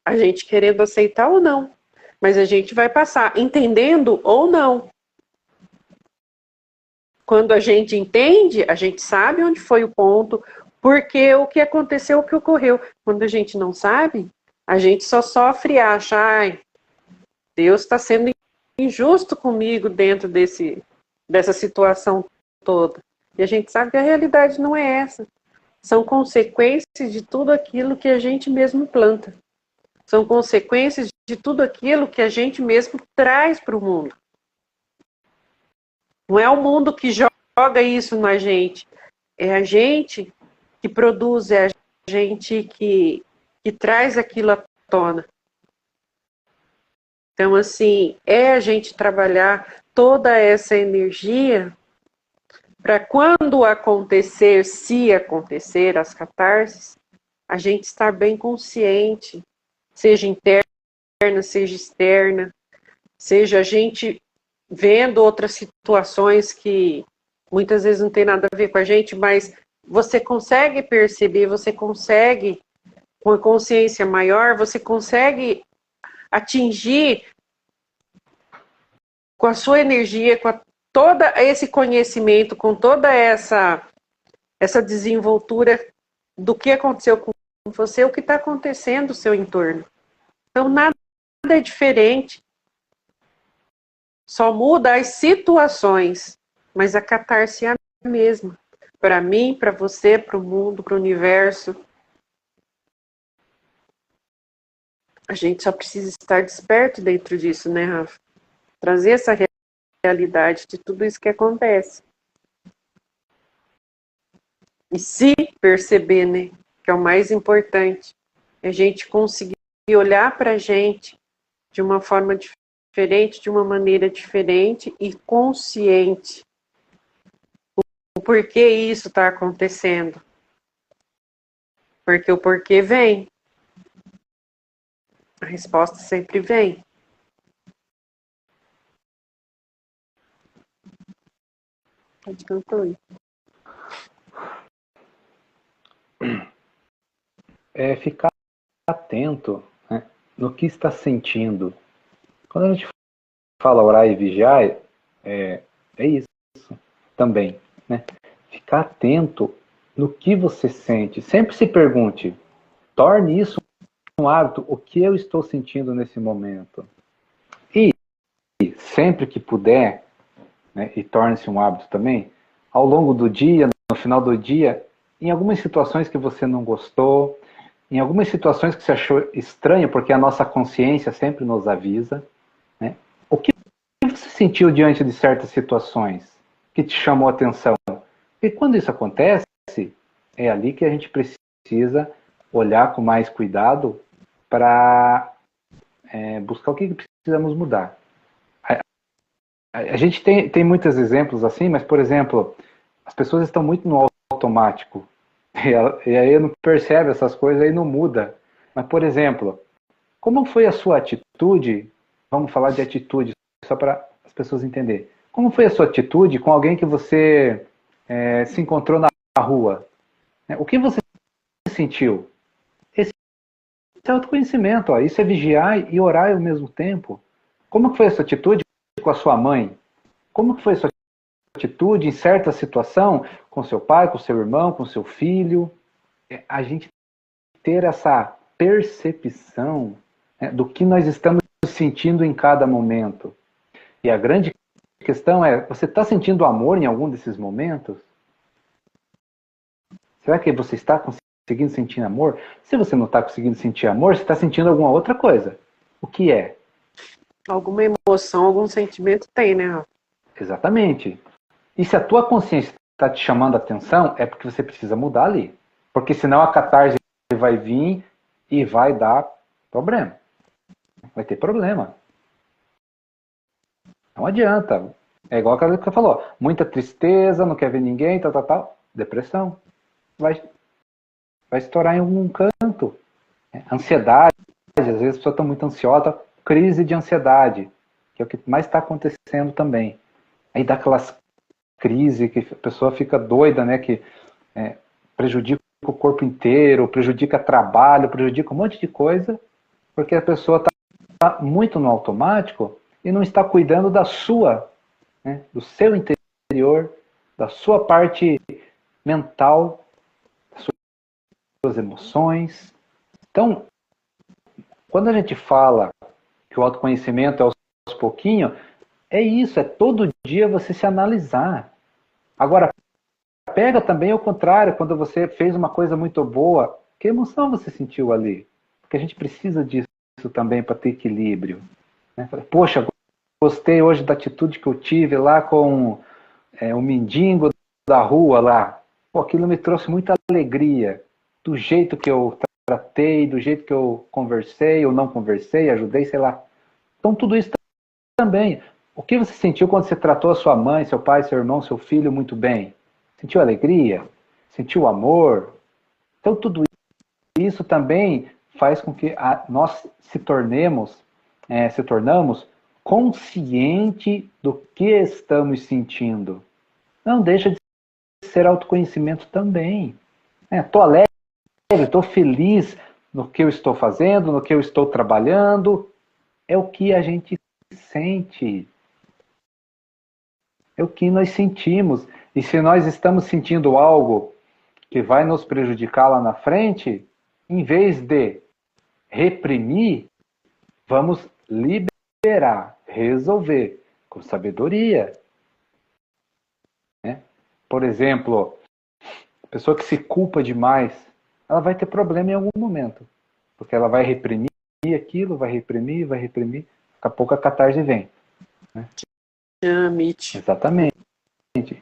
A gente querendo aceitar ou não. Mas a gente vai passar, entendendo ou não. Quando a gente entende, a gente sabe onde foi o ponto, porque o que aconteceu, o que ocorreu. Quando a gente não sabe, a gente só sofre e acha, ai, Deus está sendo injusto comigo dentro dessa situação toda. E a gente sabe que a realidade não é essa. São consequências de tudo aquilo que a gente mesmo planta. São consequências de tudo aquilo que a gente mesmo traz para o mundo. Não é o mundo que joga isso na gente. É a gente que produz, é a gente que traz aquilo à tona. Então, assim, é a gente trabalhar toda essa energia para quando acontecer, se acontecer as catarses, a gente estar bem consciente, seja interna, seja externa, seja a gente vendo outras situações que muitas vezes não tem nada a ver com a gente, mas você consegue perceber, você consegue, com a consciência maior, você consegue atingir com a sua energia, com todo esse conhecimento, com toda essa desenvoltura do que aconteceu com você, o que está acontecendo no seu entorno. Então, nada é diferente. Só muda as situações, mas a catarse é a mesma. Para mim, para você, para o mundo, para o universo. A gente só precisa estar desperto dentro disso, né, Rafa? Trazer essa realidade de tudo isso que acontece. E se perceber, né, que é o mais importante, é a gente conseguir olhar para a gente de uma forma diferente, de uma maneira diferente e consciente. O porquê isso está acontecendo. Porque o porquê vem. A resposta sempre vem. Pode concluir. É ficar atento, né, no que está sentindo. Quando a gente fala orar e vigiar, é isso também, né? Ficar atento no que você sente. Sempre se pergunte, torne isso um hábito, o que eu estou sentindo nesse momento. E sempre que puder, né, e torne-se um hábito também, ao longo do dia, no final do dia, em algumas situações que você não gostou, em algumas situações que você achou estranho, porque a nossa consciência sempre nos avisa, né? O que você sentiu diante de certas situações que te chamou a atenção? E quando isso acontece, é ali que a gente precisa olhar com mais cuidado para buscar o que precisamos mudar. A gente tem muitos exemplos assim, mas, por exemplo, as pessoas estão muito no automático. E aí não percebe essas coisas e não muda. Mas, por exemplo, como foi a sua atitude? Vamos falar de atitude, só para as pessoas entenderem. Como foi a sua atitude com alguém que você se encontrou na rua? O que você sentiu? Esse é autoconhecimento, ó. Isso é vigiar e orar ao mesmo tempo. Como foi a sua atitude com a sua mãe? Como foi a sua atitude em certa situação com seu pai, com seu irmão, com seu filho? A gente ter essa percepção, né, do que nós estamos sentindo em cada momento. E a grande questão é, você está sentindo amor em algum desses momentos? Será que você está conseguindo sentir amor? Se você não está conseguindo sentir amor, você está sentindo alguma outra coisa. O que é? Alguma emoção, algum sentimento tem, né? Exatamente. E se a tua consciência está te chamando a atenção, é porque você precisa mudar ali. Porque senão a catarse vai vir e vai dar problema. Vai ter problema. Não adianta. É igual aquela que você falou. Muita tristeza, não quer ver ninguém, tal. Depressão. Vai estourar em algum canto. Ansiedade. Às vezes as pessoas estão muito ansiosas. Crise de ansiedade. Que é o que mais está acontecendo também. Aí dá aquelas crises que a pessoa fica doida, né? Que prejudica o corpo inteiro, prejudica trabalho, prejudica um monte de coisa. Porque a pessoa está muito no automático e não está cuidando da sua, né, do seu interior, da sua parte mental, das suas emoções. Então, quando a gente fala que o autoconhecimento é aos pouquinhos, é isso, é todo dia você se analisar. Agora, pega também o contrário, quando você fez uma coisa muito boa, que emoção você sentiu ali? Porque a gente precisa disso também para ter equilíbrio. Né? Poxa, gostei hoje da atitude que eu tive lá com o mendigo da rua lá. Pô, aquilo me trouxe muita alegria. Do jeito que eu tratei, do jeito que eu conversei ou não conversei, ajudei, sei lá. Então tudo isso também. O que você sentiu quando você tratou a sua mãe, seu pai, seu irmão, seu filho muito bem? Sentiu alegria? Sentiu amor? Então tudo isso também faz com que nós se tornamos consciente do que estamos sentindo. Não deixa de ser autoconhecimento também. Estou alegre, estou feliz no que eu estou fazendo, no que eu estou trabalhando. É o que a gente sente. É o que nós sentimos. E se nós estamos sentindo algo que vai nos prejudicar lá na frente, em vez de reprimir, vamos liberar, resolver com sabedoria. Né? Por exemplo, a pessoa que se culpa demais, ela vai ter problema em algum momento. Porque ela vai reprimir aquilo, vai reprimir, daqui a pouco a catarse vem. Né? Exatamente.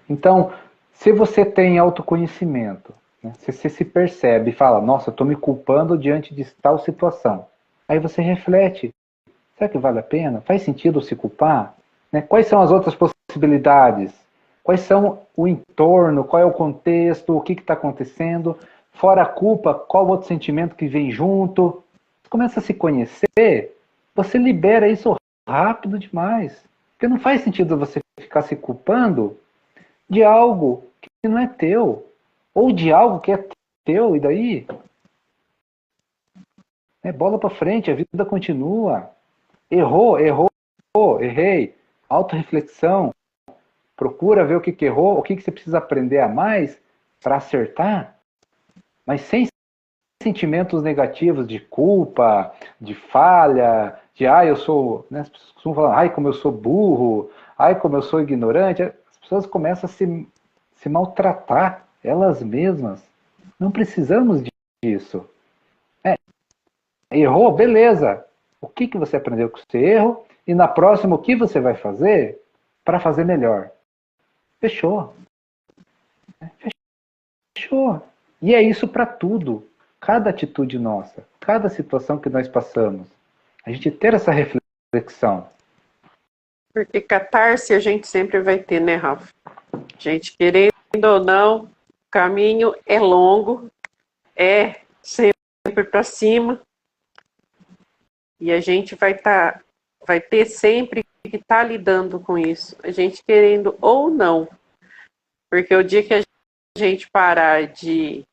Então, se você tem autoconhecimento, né, se você se percebe e fala, nossa, eu estou me culpando diante de tal situação. Aí você reflete, será que vale a pena? Faz sentido se culpar? Né? Quais são as outras possibilidades? Quais são o entorno? Qual é o contexto? O que está acontecendo? Fora a culpa, qual outro sentimento que vem junto? Você começa a se conhecer, você libera isso rápido demais. Porque não faz sentido você ficar se culpando de algo que não é teu. Ou de algo que é teu, e daí? Bola para frente, a vida continua. Errou, errei. Autoreflexão. Procura ver o que errou, o que você precisa aprender a mais para acertar. Mas sem sentimentos negativos de culpa, de falha, de eu sou. Né, as pessoas costumam falar, ai, como eu sou burro, ai, como eu sou ignorante. As pessoas começam a se maltratar elas mesmas. Não precisamos disso. Errou? Beleza. O que você aprendeu com esse erro? E na próxima, o que você vai fazer para fazer melhor? Fechou. Fechou. E é isso para tudo. Cada atitude nossa, cada situação que nós passamos. A gente ter essa reflexão. Porque catarse a gente sempre vai ter, né, Rafa? Gente, querendo ou não, o caminho é longo, é sempre para cima. E a gente vai ter sempre que estar lidando com isso. A gente querendo ou não. Porque o dia que a gente parar de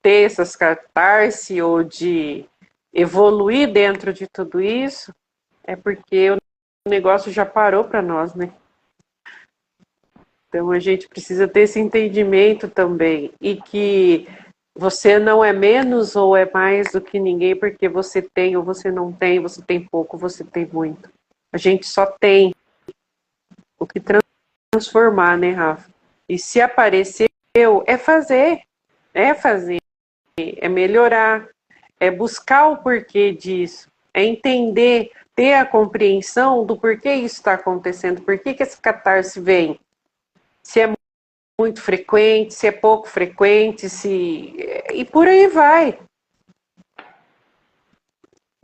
ter essas catarse ou de evoluir dentro de tudo isso, é porque o negócio já parou para nós, né? Então a gente precisa ter esse entendimento também. E que você não é menos ou é mais do que ninguém porque você tem ou você não tem, você tem pouco, você tem muito. A gente só tem o que transformar, né, Rafa? E se apareceu, é fazer, é melhorar, é buscar o porquê disso, é entender, ter a compreensão do porquê isso está acontecendo, por que esse catarse vem. Se é muito frequente, se é pouco frequente, e por aí vai.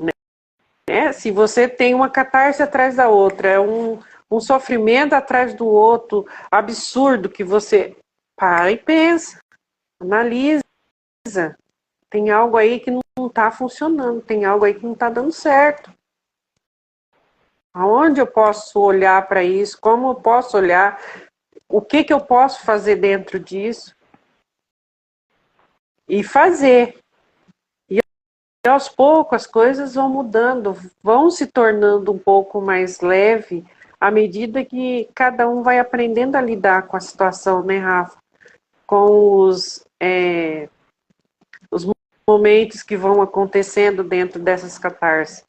Né? Se você tem uma catarse atrás da outra, é um sofrimento atrás do outro, absurdo, que você para e pensa, analisa. Tem algo aí que não está funcionando, tem algo aí que não está dando certo. Aonde eu posso olhar para isso? Como eu posso olhar? O que eu posso fazer dentro disso? E fazer. aos poucos as coisas vão mudando, vão se tornando um pouco mais leve à medida que cada um vai aprendendo a lidar com a situação, né, Rafa? Com os momentos que vão acontecendo dentro dessas catarses.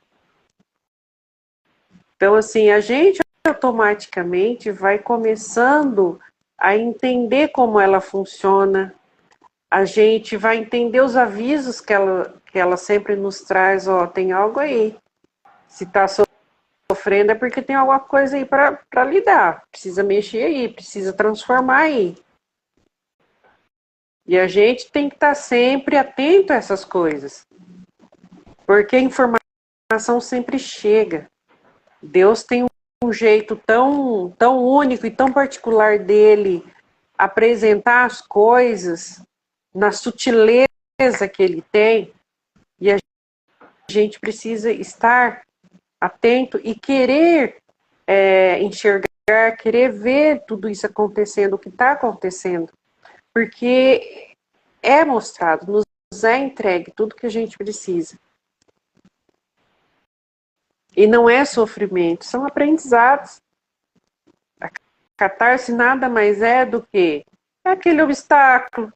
Então, assim, a gente automaticamente vai começando a entender como ela funciona, a gente vai entender os avisos que ela sempre nos traz, ó, tem algo aí. Se está sofrendo é porque tem alguma coisa aí para lidar, precisa mexer aí, precisa transformar aí. E a gente tem que estar sempre atento a essas coisas, porque a informação sempre chega. Deus tem um jeito tão, tão único e tão particular dele apresentar as coisas na sutileza que ele tem, e a gente precisa estar atento e querer enxergar, querer ver tudo isso acontecendo, o que está acontecendo, porque é mostrado, nos é entregue tudo que a gente precisa. E não é sofrimento, são aprendizados. A catarse nada mais é do que aquele obstáculo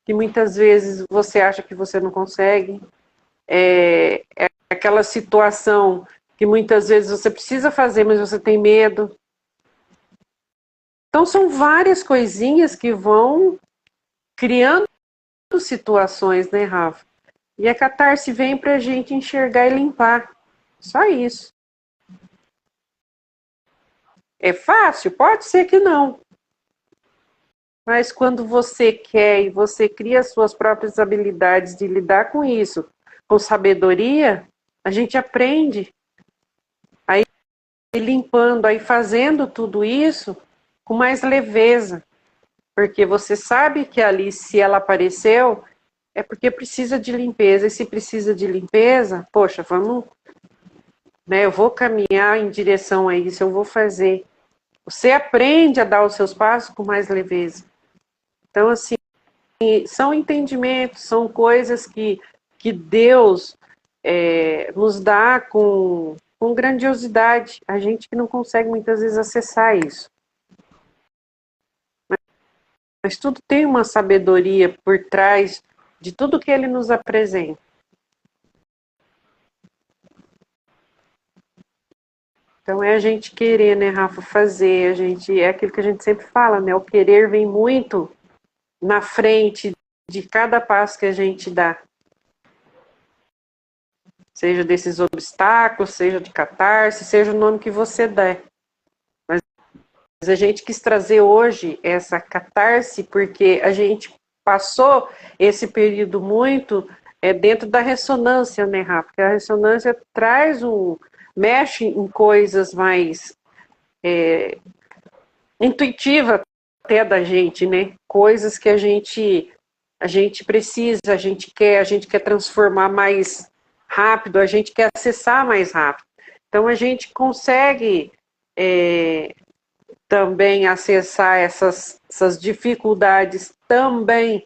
que muitas vezes você acha que você não consegue, é aquela situação que muitas vezes você precisa fazer, mas você tem medo. Então são várias coisinhas que vão criando situações, né, Rafa? E a catarse vem para a gente enxergar e limpar. Só isso. É fácil? Pode ser que não. Mas quando você quer e você cria as suas próprias habilidades de lidar com isso, com sabedoria, a gente aprende a ir limpando, a ir fazendo tudo isso com mais leveza. Porque você sabe que ali, se ela apareceu, é porque precisa de limpeza. E se precisa de limpeza, poxa, vamos, né, eu vou caminhar em direção a isso, eu vou fazer. Você aprende a dar os seus passos com mais leveza. Então, assim, são entendimentos, são coisas que Deus nos dá com grandiosidade. A gente que não consegue muitas vezes acessar isso. Mas tudo tem uma sabedoria por trás de tudo que ele nos apresenta. Então é a gente querer, né, Rafa, fazer, é aquilo que a gente sempre fala, né, o querer vem muito na frente de cada passo que a gente dá. Seja desses obstáculos, seja de catarse, seja o nome que você der. Mas a gente quis trazer hoje essa catarse porque a gente passou esse período muito dentro da ressonância, né, Rafa? Porque a ressonância mexe em coisas mais intuitivas até da gente, né? Coisas que a gente precisa, a gente quer transformar mais rápido, a gente quer acessar mais rápido. Então a gente consegue também acessar essas dificuldades também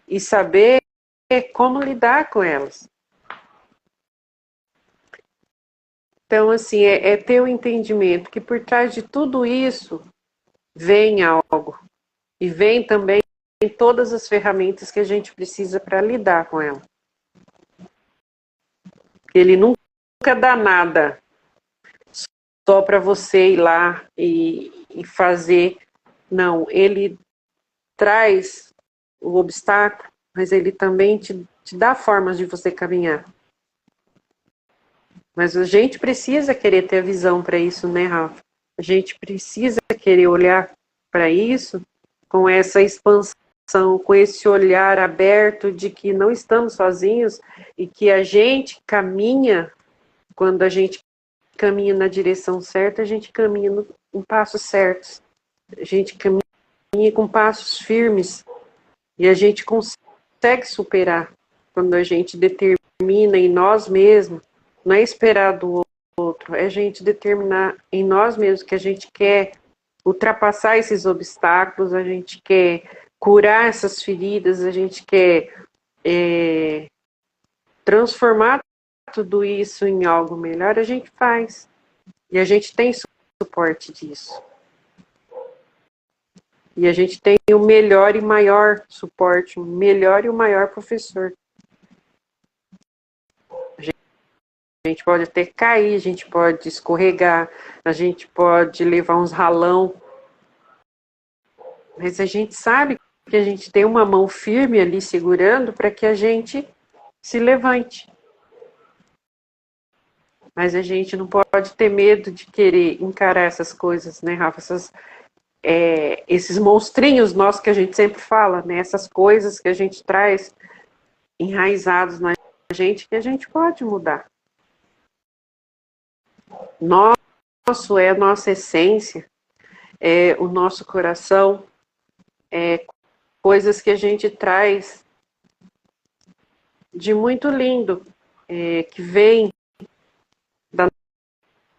e saber como lidar com elas. Então, assim, ter o entendimento que por trás de tudo isso vem algo. E vem também todas as ferramentas que a gente precisa para lidar com ela. Ele nunca dá nada só para você ir lá e fazer. Não, ele traz o obstáculo, mas ele também te dá formas de você caminhar. Mas a gente precisa querer ter a visão para isso, né, Rafa? A gente precisa querer olhar para isso com essa expansão, com esse olhar aberto de que não estamos sozinhos e que a gente caminha, quando a gente caminha na direção certa, a gente caminha em passos certos. A gente caminha com passos firmes e a gente consegue superar quando a gente determina em nós mesmos. Não é esperar do outro, é a gente determinar em nós mesmos que a gente quer ultrapassar esses obstáculos, a gente quer curar essas feridas, a gente quer transformar tudo isso em algo melhor, a gente faz. E a gente tem suporte disso. E a gente tem o melhor e maior suporte, o melhor e o maior professor. A gente pode até cair, a gente pode escorregar, a gente pode levar uns ralão. Mas a gente sabe que a gente tem uma mão firme ali segurando para que a gente se levante. Mas a gente não pode ter medo de querer encarar essas coisas, né, Rafa? Esses monstrinhos nossos que a gente sempre fala, né? Essas coisas que a gente traz enraizados na gente, que a gente pode mudar. É a nossa essência, é o nosso coração, coisas que a gente traz de muito lindo, que vem da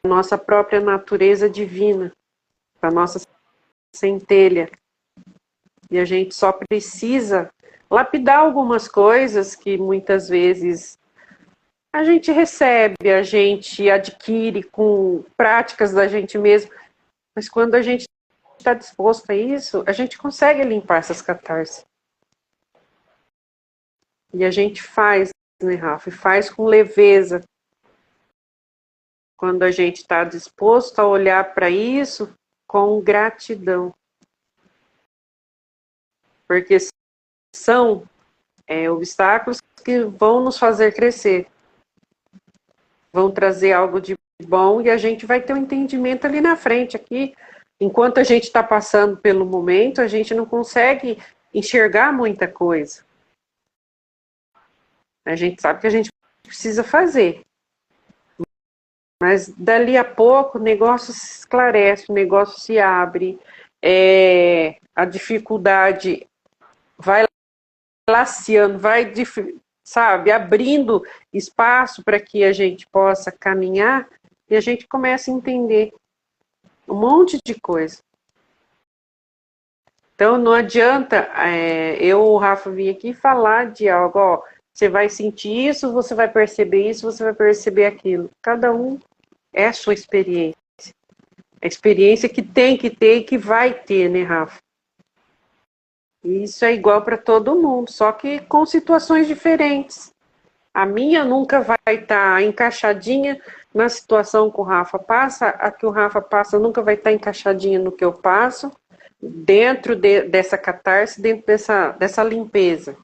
nossa própria natureza divina, da nossa centelha. E a gente só precisa lapidar algumas coisas que muitas vezes a gente recebe, a gente adquire com práticas da gente mesmo, mas quando a gente está disposto a isso, a gente consegue limpar essas catarses. E a gente faz, né, Rafa? E faz com leveza. Quando a gente está disposto a olhar para isso com gratidão. Porque são obstáculos que vão nos fazer crescer. Vão trazer algo de bom e a gente vai ter um entendimento ali na frente. Aqui, enquanto a gente está passando pelo momento, a gente não consegue enxergar muita coisa. A gente sabe que a gente precisa fazer. Mas dali a pouco o negócio se esclarece, o negócio se abre, a dificuldade vai laceando, vai, sabe, abrindo espaço para que a gente possa caminhar e a gente começa a entender um monte de coisa. Então não adianta o Rafa, vir aqui falar de algo, ó, você vai sentir isso, você vai perceber isso, você vai perceber aquilo. Cada um é a sua experiência. A experiência que tem que ter e que vai ter, né, Rafa? E isso é igual para todo mundo, só que com situações diferentes. A minha nunca vai estar encaixadinha na situação que o Rafa passa, a que o Rafa passa nunca vai estar encaixadinha no que eu passo, dentro dessa catarse, dentro dessa limpeza.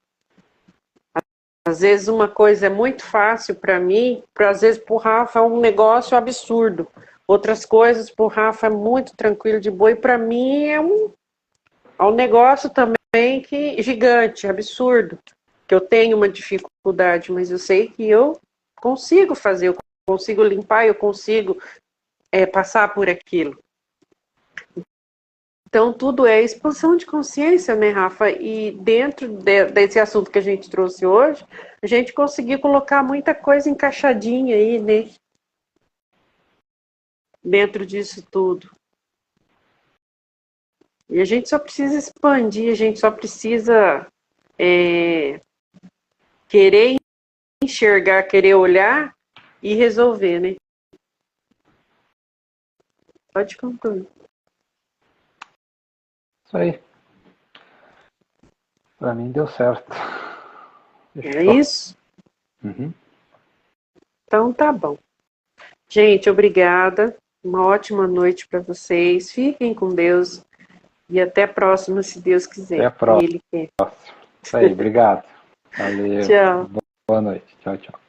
Às vezes uma coisa é muito fácil para mim, às vezes para o Rafa é um negócio absurdo. Outras coisas para o Rafa é muito tranquilo, de boa, e para mim é um negócio também gigante, absurdo. Que eu tenho uma dificuldade, mas eu sei que eu consigo fazer, eu consigo limpar, eu consigo passar por aquilo. Então, tudo é expansão de consciência, né, Rafa? E dentro desse assunto que a gente trouxe hoje, a gente conseguiu colocar muita coisa encaixadinha aí, né? Dentro disso tudo. E a gente só precisa expandir, a gente só precisa querer enxergar, querer olhar e resolver, né? Pode concluir. Isso aí. Pra mim deu certo. É isso? Uhum. Então tá bom. Gente, obrigada. Uma ótima noite para vocês. Fiquem com Deus. E até a próxima, se Deus quiser. Até a próxima. Ele quer. Isso aí, obrigado. Valeu. Tchau. Boa noite. Tchau, tchau.